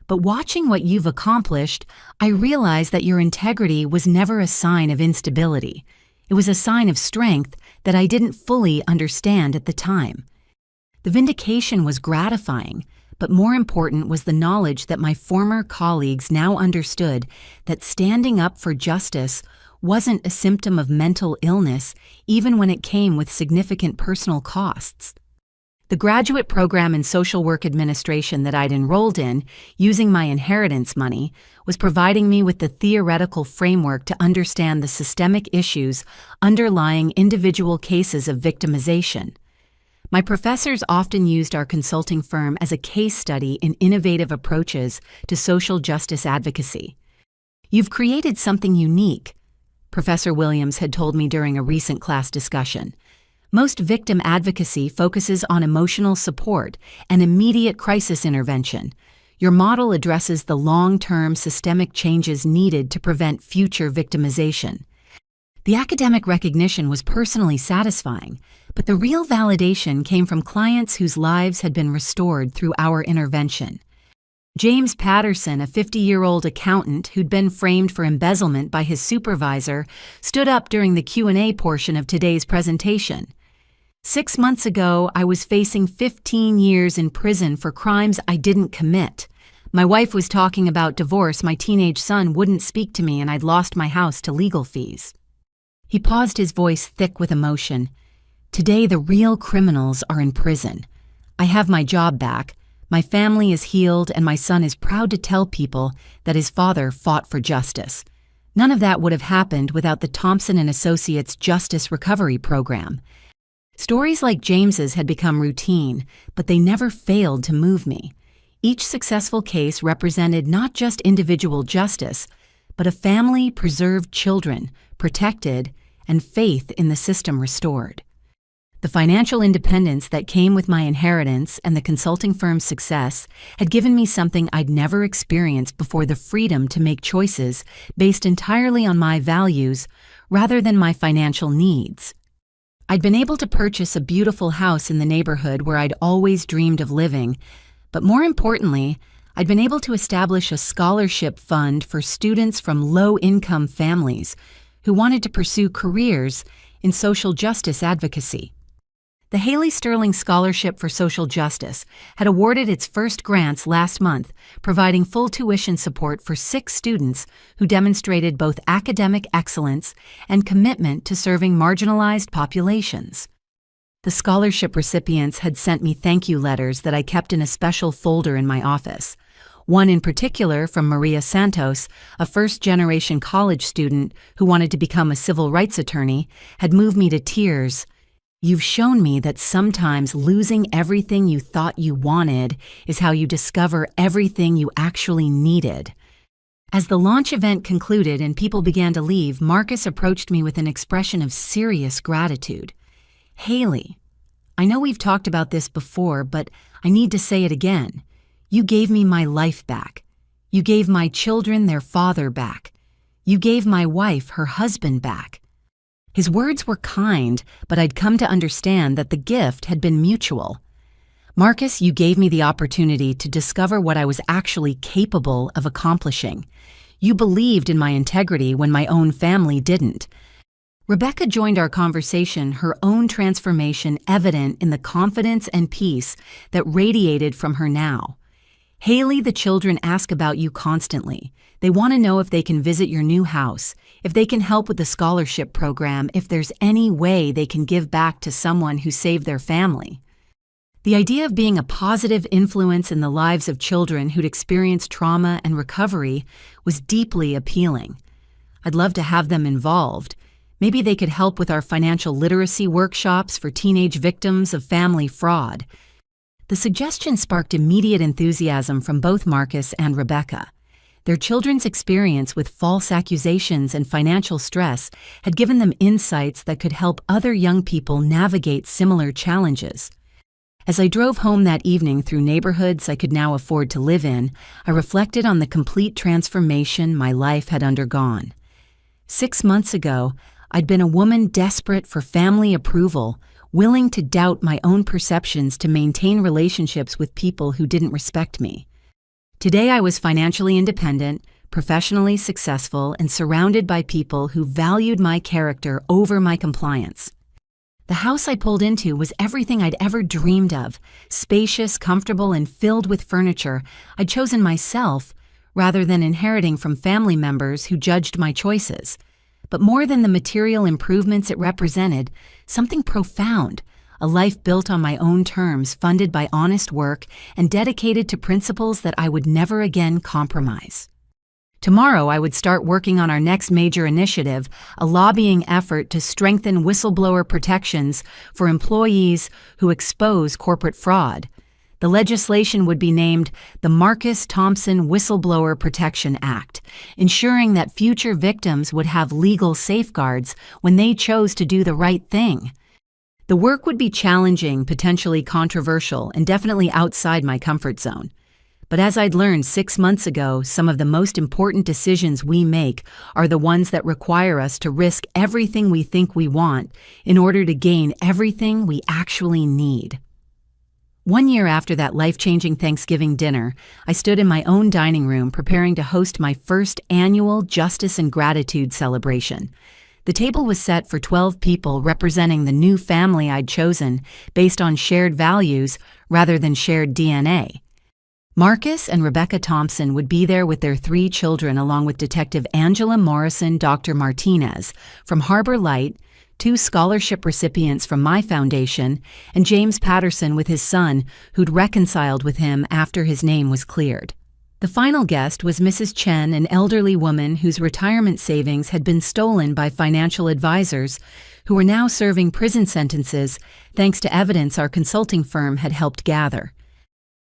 But watching what you've accomplished, I realized that your integrity was never a sign of instability. It was a sign of strength that I didn't fully understand at the time." The vindication was gratifying, but more important was the knowledge that my former colleagues now understood that standing up for justice wasn't a symptom of mental illness, even when it came with significant personal costs. The graduate program in social work administration that I'd enrolled in, using my inheritance money, was providing me with the theoretical framework to understand the systemic issues underlying individual cases of victimization. My professors often used our consulting firm as a case study in innovative approaches to social justice advocacy. "You've created something unique," Professor Williams had told me during a recent class discussion. "Most victim advocacy focuses on emotional support and immediate crisis intervention. Your model addresses the long-term systemic changes needed to prevent future victimization." The academic recognition was personally satisfying, but the real validation came from clients whose lives had been restored through our intervention. James Patterson, a 50-year-old accountant who'd been framed for embezzlement by his supervisor, stood up during the Q&A portion of today's presentation. "6 months ago, I was facing 15 years in prison for crimes I didn't commit. My wife was talking about divorce, my teenage son wouldn't speak to me, and I'd lost my house to legal fees." He paused, his voice thick with emotion. "Today, the real criminals are in prison. I have my job back, my family is healed, and my son is proud to tell people that his father fought for justice. None of that would have happened without the Thompson & Associates Justice Recovery Program." Stories like James's had become routine, but they never failed to move me. Each successful case represented not just individual justice, but a family preserved, children protected, and faith in the system restored. The financial independence that came with my inheritance and the consulting firm's success had given me something I'd never experienced before: the freedom to make choices based entirely on my values rather than my financial needs. I'd been able to purchase a beautiful house in the neighborhood where I'd always dreamed of living, but more importantly, I'd been able to establish a scholarship fund for students from low-income families who wanted to pursue careers in social justice advocacy. The Haley Sterling Scholarship for Social Justice had awarded its first grants last month, providing full tuition support for 6 students who demonstrated both academic excellence and commitment to serving marginalized populations. The scholarship recipients had sent me thank you letters that I kept in a special folder in my office. One in particular from Maria Santos, a first-generation college student who wanted to become a civil rights attorney, had moved me to tears. "You've shown me that sometimes losing everything you thought you wanted is how you discover everything you actually needed." As the launch event concluded and people began to leave, Marcus approached me with an expression of serious gratitude. "Haley, I know we've talked about this before, but I need to say it again. You gave me my life back. You gave my children their father back. You gave my wife her husband back." His words were kind, but I'd come to understand that the gift had been mutual. "Marcus, you gave me the opportunity to discover what I was actually capable of accomplishing. You believed in my integrity when my own family didn't." Rebecca joined our conversation, her own transformation evident in the confidence and peace that radiated from her now. "Haley, the children ask about you constantly. They want to know if they can visit your new house, if they can help with the scholarship program, if there's any way they can give back to someone who saved their family." The idea of being a positive influence in the lives of children who'd experienced trauma and recovery was deeply appealing. I'd love to have them involved. Maybe they could help with our financial literacy workshops for teenage victims of family fraud. The suggestion sparked immediate enthusiasm from both Marcus and Rebecca. Their children's experience with false accusations and financial stress had given them insights that could help other young people navigate similar challenges. As I drove home that evening through neighborhoods I could now afford to live in, I reflected on the complete transformation my life had undergone. 6 months ago, I'd been a woman desperate for family approval, willing to doubt my own perceptions to maintain relationships with people who didn't respect me. Today I was financially independent, professionally successful, and surrounded by people who valued my character over my compliance. The house I pulled into was everything I'd ever dreamed of, spacious, comfortable, and filled with furniture I'd chosen myself rather than inheriting from family members who judged my choices. But more than the material improvements it represented, something profound, a life built on my own terms, funded by honest work, and dedicated to principles that I would never again compromise. Tomorrow, I would start working on our next major initiative, a lobbying effort to strengthen whistleblower protections for employees who expose corporate fraud. The legislation would be named the Marcus Thompson Whistleblower Protection Act, ensuring that future victims would have legal safeguards when they chose to do the right thing. The work would be challenging, potentially controversial, and definitely outside my comfort zone. But as I'd learned 6 months ago, some of the most important decisions we make are the ones that require us to risk everything we think we want in order to gain everything we actually need. 1 year after that life-changing Thanksgiving dinner, I stood in my own dining room preparing to host my first annual Justice and Gratitude celebration. The table was set for 12 people representing the new family I'd chosen based on shared values rather than shared DNA. Marcus and Rebecca Thompson would be there with their 3 children along with Detective Angela Morrison, Dr. Martinez, from Harbor Light, 2 scholarship recipients from my foundation, and James Patterson with his son, who'd reconciled with him after his name was cleared. The final guest was Mrs. Chen, an elderly woman whose retirement savings had been stolen by financial advisors who were now serving prison sentences thanks to evidence our consulting firm had helped gather.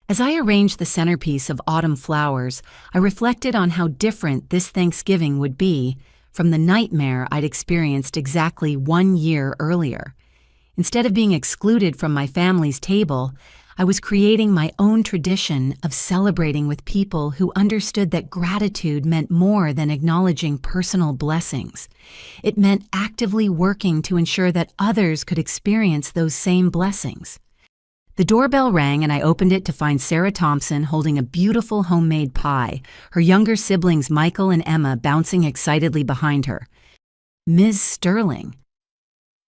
As I arranged the centerpiece of autumn flowers, I reflected on how different this Thanksgiving would be from the nightmare I'd experienced exactly 1 year earlier. Instead of being excluded from my family's table, I was creating my own tradition of celebrating with people who understood that gratitude meant more than acknowledging personal blessings. It meant actively working to ensure that others could experience those same blessings. The doorbell rang and I opened it to find Sarah Thompson holding a beautiful homemade pie, her younger siblings Michael and Emma bouncing excitedly behind her. "Ms. Sterling."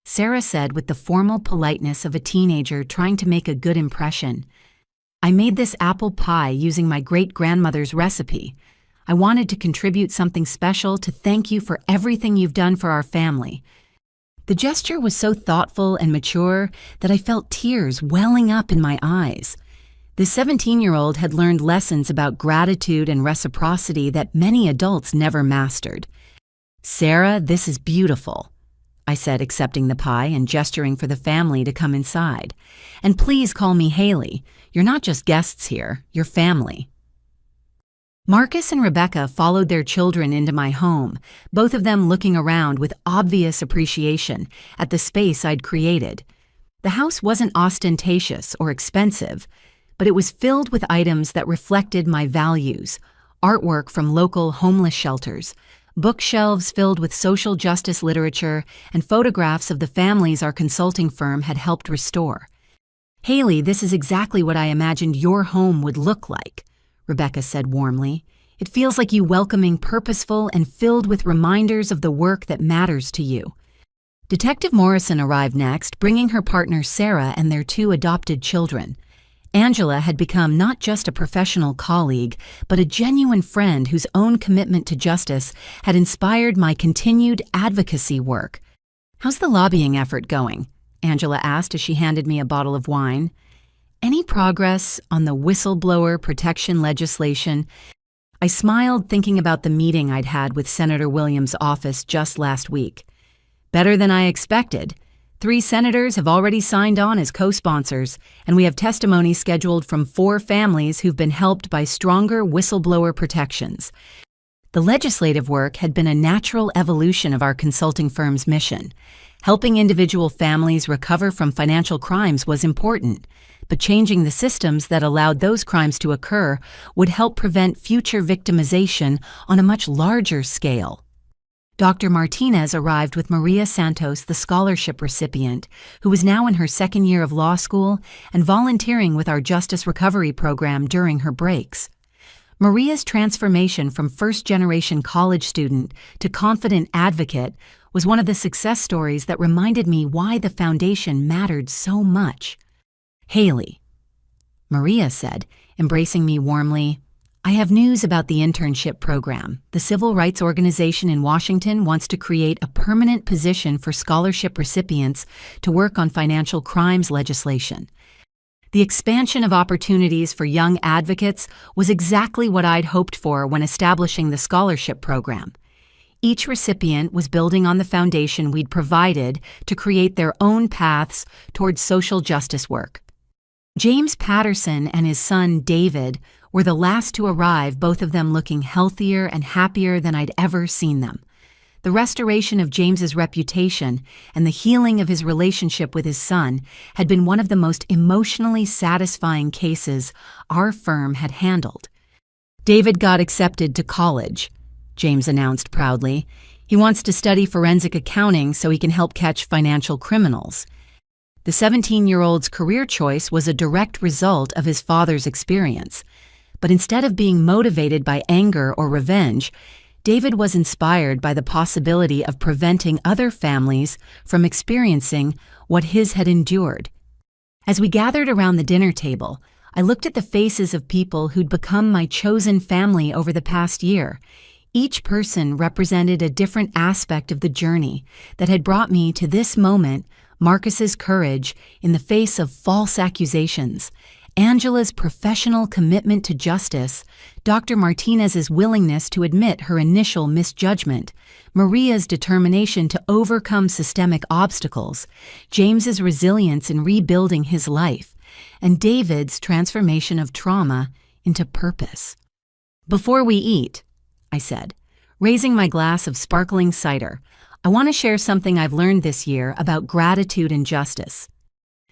Sarah said with the formal politeness of a teenager trying to make a good impression. I made this apple pie using my great-grandmother's recipe. I wanted to contribute something special to thank you for everything you've done for our family. The gesture was so thoughtful and mature that I felt tears welling up in my eyes. The 17-year-old had learned lessons about gratitude and reciprocity that many adults never mastered. Sarah, this is beautiful, I said, accepting the pie and gesturing for the family to come inside. And please call me Haley. You're not just guests here, you're family. Marcus and Rebecca followed their children into my home, both of them looking around with obvious appreciation at the space I'd created. The house wasn't ostentatious or expensive, but it was filled with items that reflected my values: artwork from local homeless shelters, bookshelves filled with social justice literature, and photographs of the families our consulting firm had helped restore. Haley, this is exactly what I imagined your home would look like, Rebecca said warmly. It feels like you welcoming, purposeful, and filled with reminders of the work that matters to you. Detective Morrison arrived next, bringing her partner Sarah and their 2 adopted children. Angela had become not just a professional colleague, but a genuine friend whose own commitment to justice had inspired my continued advocacy work. How's the lobbying effort going? Angela asked as she handed me a bottle of wine. Any progress on the whistleblower protection legislation? I smiled, thinking about the meeting I'd had with Senator Williams' office just last week. Better than I expected. 3 senators have already signed on as co-sponsors, and we have testimony scheduled from 4 families who've been helped by stronger whistleblower protections. The legislative work had been a natural evolution of our consulting firm's mission. Helping individual families recover from financial crimes was important, but changing the systems that allowed those crimes to occur would help prevent future victimization on a much larger scale. Dr. Martinez arrived with Maria Santos, the scholarship recipient, who was now in her 2nd year of law school and volunteering with our Justice Recovery Program during her breaks. Maria's transformation from first-generation college student to confident advocate was one of the success stories that reminded me why the foundation mattered so much. Haley, Maria said, embracing me warmly, I have news about the internship program. The civil rights organization in Washington wants to create a permanent position for scholarship recipients to work on financial crimes legislation. The expansion of opportunities for young advocates was exactly what I'd hoped for when establishing the scholarship program. Each recipient was building on the foundation we'd provided to create their own paths towards social justice work. James Patterson and his son David were the last to arrive, both of them looking healthier and happier than I'd ever seen them. The restoration of James's reputation and the healing of his relationship with his son had been one of the most emotionally satisfying cases our firm had handled. David got accepted to college, James announced proudly. He wants to study forensic accounting so he can help catch financial criminals. The 17-year-old's career choice was a direct result of his father's experience. But instead of being motivated by anger or revenge, David was inspired by the possibility of preventing other families from experiencing what his had endured. As we gathered around the dinner table, I looked at the faces of people who'd become my chosen family over the past year. Each person represented a different aspect of the journey that had brought me to this moment: Marcus's courage in the face of false accusations, Angela's professional commitment to justice, Dr. Martinez's willingness to admit her initial misjudgment, Maria's determination to overcome systemic obstacles, James's resilience in rebuilding his life, and David's transformation of trauma into purpose. Before we eat, I said, raising my glass of sparkling cider, I want to share something I've learned this year about gratitude and justice.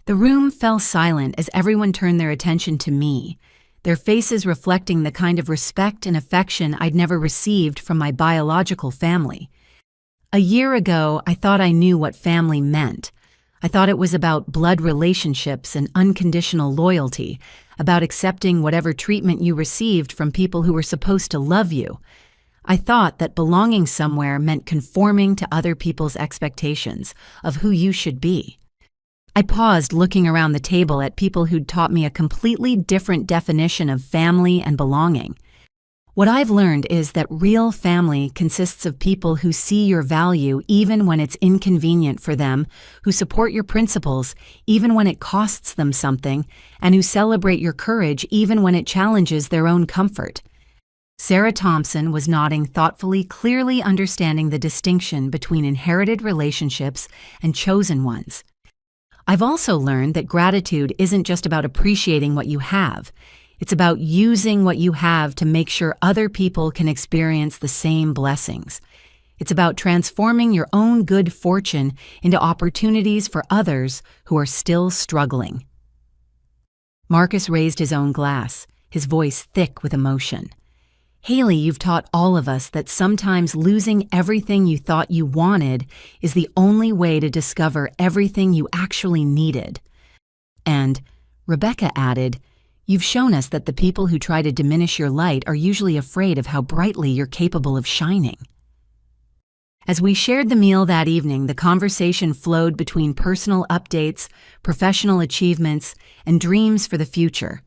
The room fell silent as everyone turned their attention to me, their faces reflecting the kind of respect and affection I'd never received from my biological family. A year ago, I thought I knew what family meant. I thought it was about blood relationships and unconditional loyalty, about accepting whatever treatment you received from people who were supposed to love you. I thought that belonging somewhere meant conforming to other people's expectations of who you should be. I paused, looking around the table at people who'd taught me a completely different definition of family and belonging. What I've learned is that real family consists of people who see your value even when it's inconvenient for them, who support your principles even when it costs them something, and who celebrate your courage even when it challenges their own comfort. Sarah Thompson was nodding thoughtfully, clearly understanding the distinction between inherited relationships and chosen ones. I've also learned that gratitude isn't just about appreciating what you have. It's about using what you have to make sure other people can experience the same blessings. It's about transforming your own good fortune into opportunities for others who are still struggling. Marcus raised his own glass, his voice thick with emotion. Haley, you've taught all of us that sometimes losing everything you thought you wanted is the only way to discover everything you actually needed. And, Rebecca added, you've shown us that the people who try to diminish your light are usually afraid of how brightly you're capable of shining. As we shared the meal that evening, the conversation flowed between personal updates, professional achievements, and dreams for the future.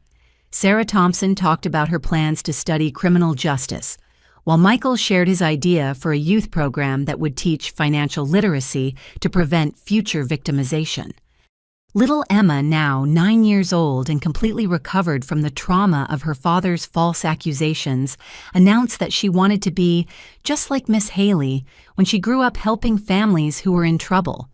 Sarah Thompson talked about her plans to study criminal justice, while Michael shared his idea for a youth program that would teach financial literacy to prevent future victimization. Little Emma, now 9 years old and completely recovered from the trauma of her father's false accusations, announced that she wanted to be just like Miss Haley when she grew up helping families who were in trouble.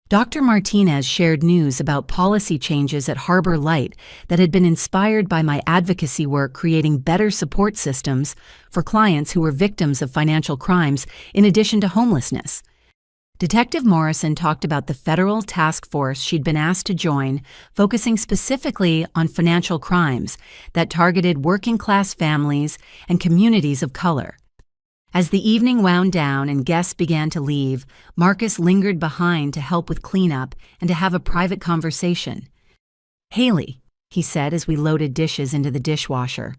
Dr. Martinez shared news about policy changes at Harbor Light that had been inspired by my advocacy work creating better support systems for clients who were victims of financial crimes in addition to homelessness. Detective Morrison talked about the federal task force she'd been asked to join, focusing specifically on financial crimes that targeted working-class families and communities of color. As the evening wound down and guests began to leave, Marcus lingered behind to help with cleanup and to have a private conversation. "Haley," he said as we loaded dishes into the dishwasher,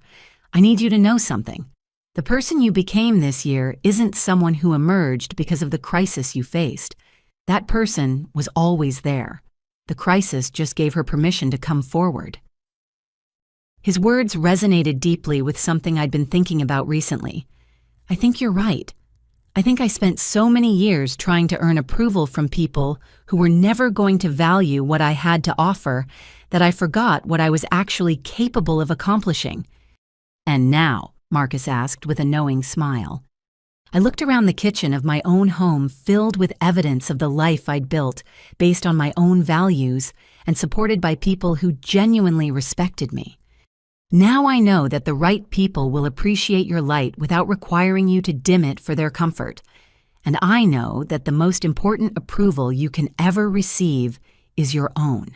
"I need you to know something. The person you became this year isn't someone who emerged because of the crisis you faced. That person was always there. The crisis just gave her permission to come forward." His words resonated deeply with something I'd been thinking about recently. I think you're right. I think I spent so many years trying to earn approval from people who were never going to value what I had to offer that I forgot what I was actually capable of accomplishing. "And now?" Marcus asked with a knowing smile. I looked around the kitchen of my own home filled with evidence of the life I'd built based on my own values and supported by people who genuinely respected me. Now I know that the right people will appreciate your light without requiring you to dim it for their comfort. And I know that the most important approval you can ever receive is your own.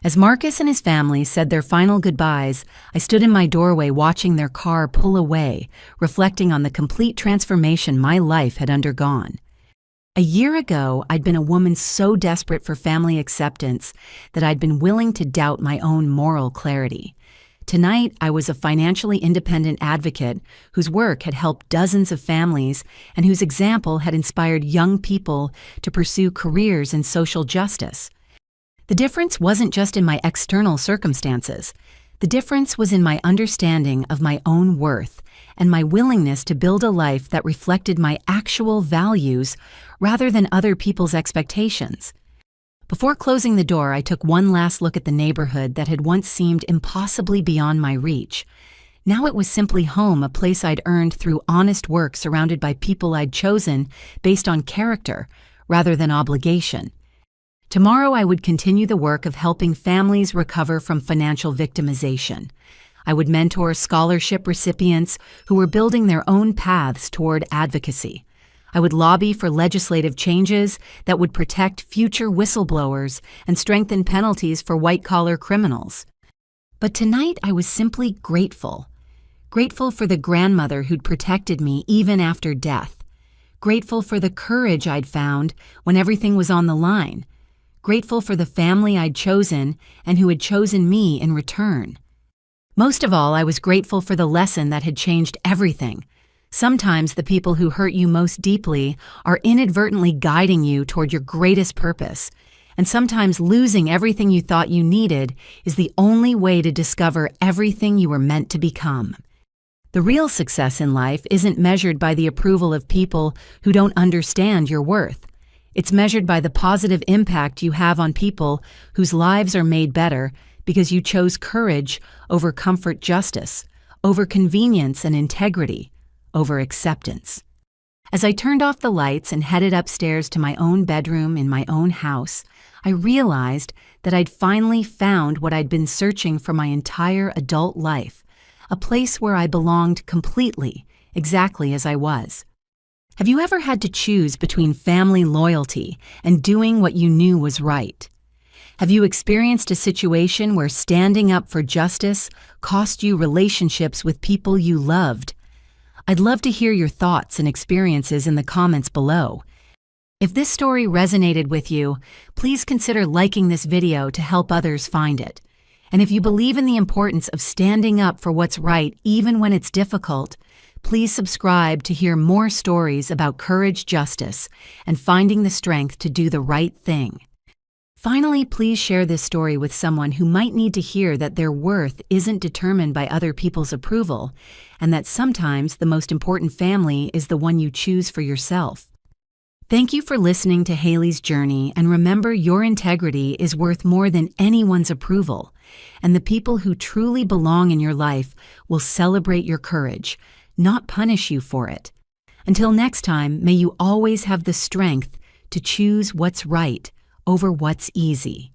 As Marcus and his family said their final goodbyes, I stood in my doorway watching their car pull away, reflecting on the complete transformation my life had undergone. A year ago, I'd been a woman so desperate for family acceptance that I'd been willing to doubt my own moral clarity. Tonight, I was a financially independent advocate whose work had helped dozens of families and whose example had inspired young people to pursue careers in social justice. The difference wasn't just in my external circumstances. The difference was in my understanding of my own worth and my willingness to build a life that reflected my actual values rather than other people's expectations. Before closing the door, I took one last look at the neighborhood that had once seemed impossibly beyond my reach. Now it was simply home, a place I'd earned through honest work surrounded by people I'd chosen based on character rather than obligation. Tomorrow I would continue the work of helping families recover from financial victimization. I would mentor scholarship recipients who were building their own paths toward advocacy. I would lobby for legislative changes that would protect future whistleblowers and strengthen penalties for white-collar criminals. But tonight I was simply grateful. Grateful for the grandmother who'd protected me even after death. Grateful for the courage I'd found when everything was on the line. Grateful for the family I'd chosen and who had chosen me in return. Most of all, I was grateful for the lesson that had changed everything. Sometimes the people who hurt you most deeply are inadvertently guiding you toward your greatest purpose, and sometimes losing everything you thought you needed is the only way to discover everything you were meant to become. The real success in life isn't measured by the approval of people who don't understand your worth. It's measured by the positive impact you have on people whose lives are made better because you chose courage over comfort, justice, over convenience and integrity, over acceptance. As I turned off the lights and headed upstairs to my own bedroom in my own house, I realized that I'd finally found what I'd been searching for my entire adult life, a place where I belonged completely, exactly as I was. Have you ever had to choose between family loyalty and doing what you knew was right? Have you experienced a situation where standing up for justice cost you relationships with people you loved? I'd love to hear your thoughts and experiences in the comments below. If this story resonated with you, please consider liking this video to help others find it. And if you believe in the importance of standing up for what's right even when it's difficult, please subscribe to hear more stories about courage, justice, and finding the strength to do the right thing. Finally, please share this story with someone who might need to hear that their worth isn't determined by other people's approval, and that sometimes the most important family is the one you choose for yourself. Thank you for listening to Haley's journey, and remember, your integrity is worth more than anyone's approval, and the people who truly belong in your life will celebrate your courage, not punish you for it. Until next time, may you always have the strength to choose what's right over what's easy.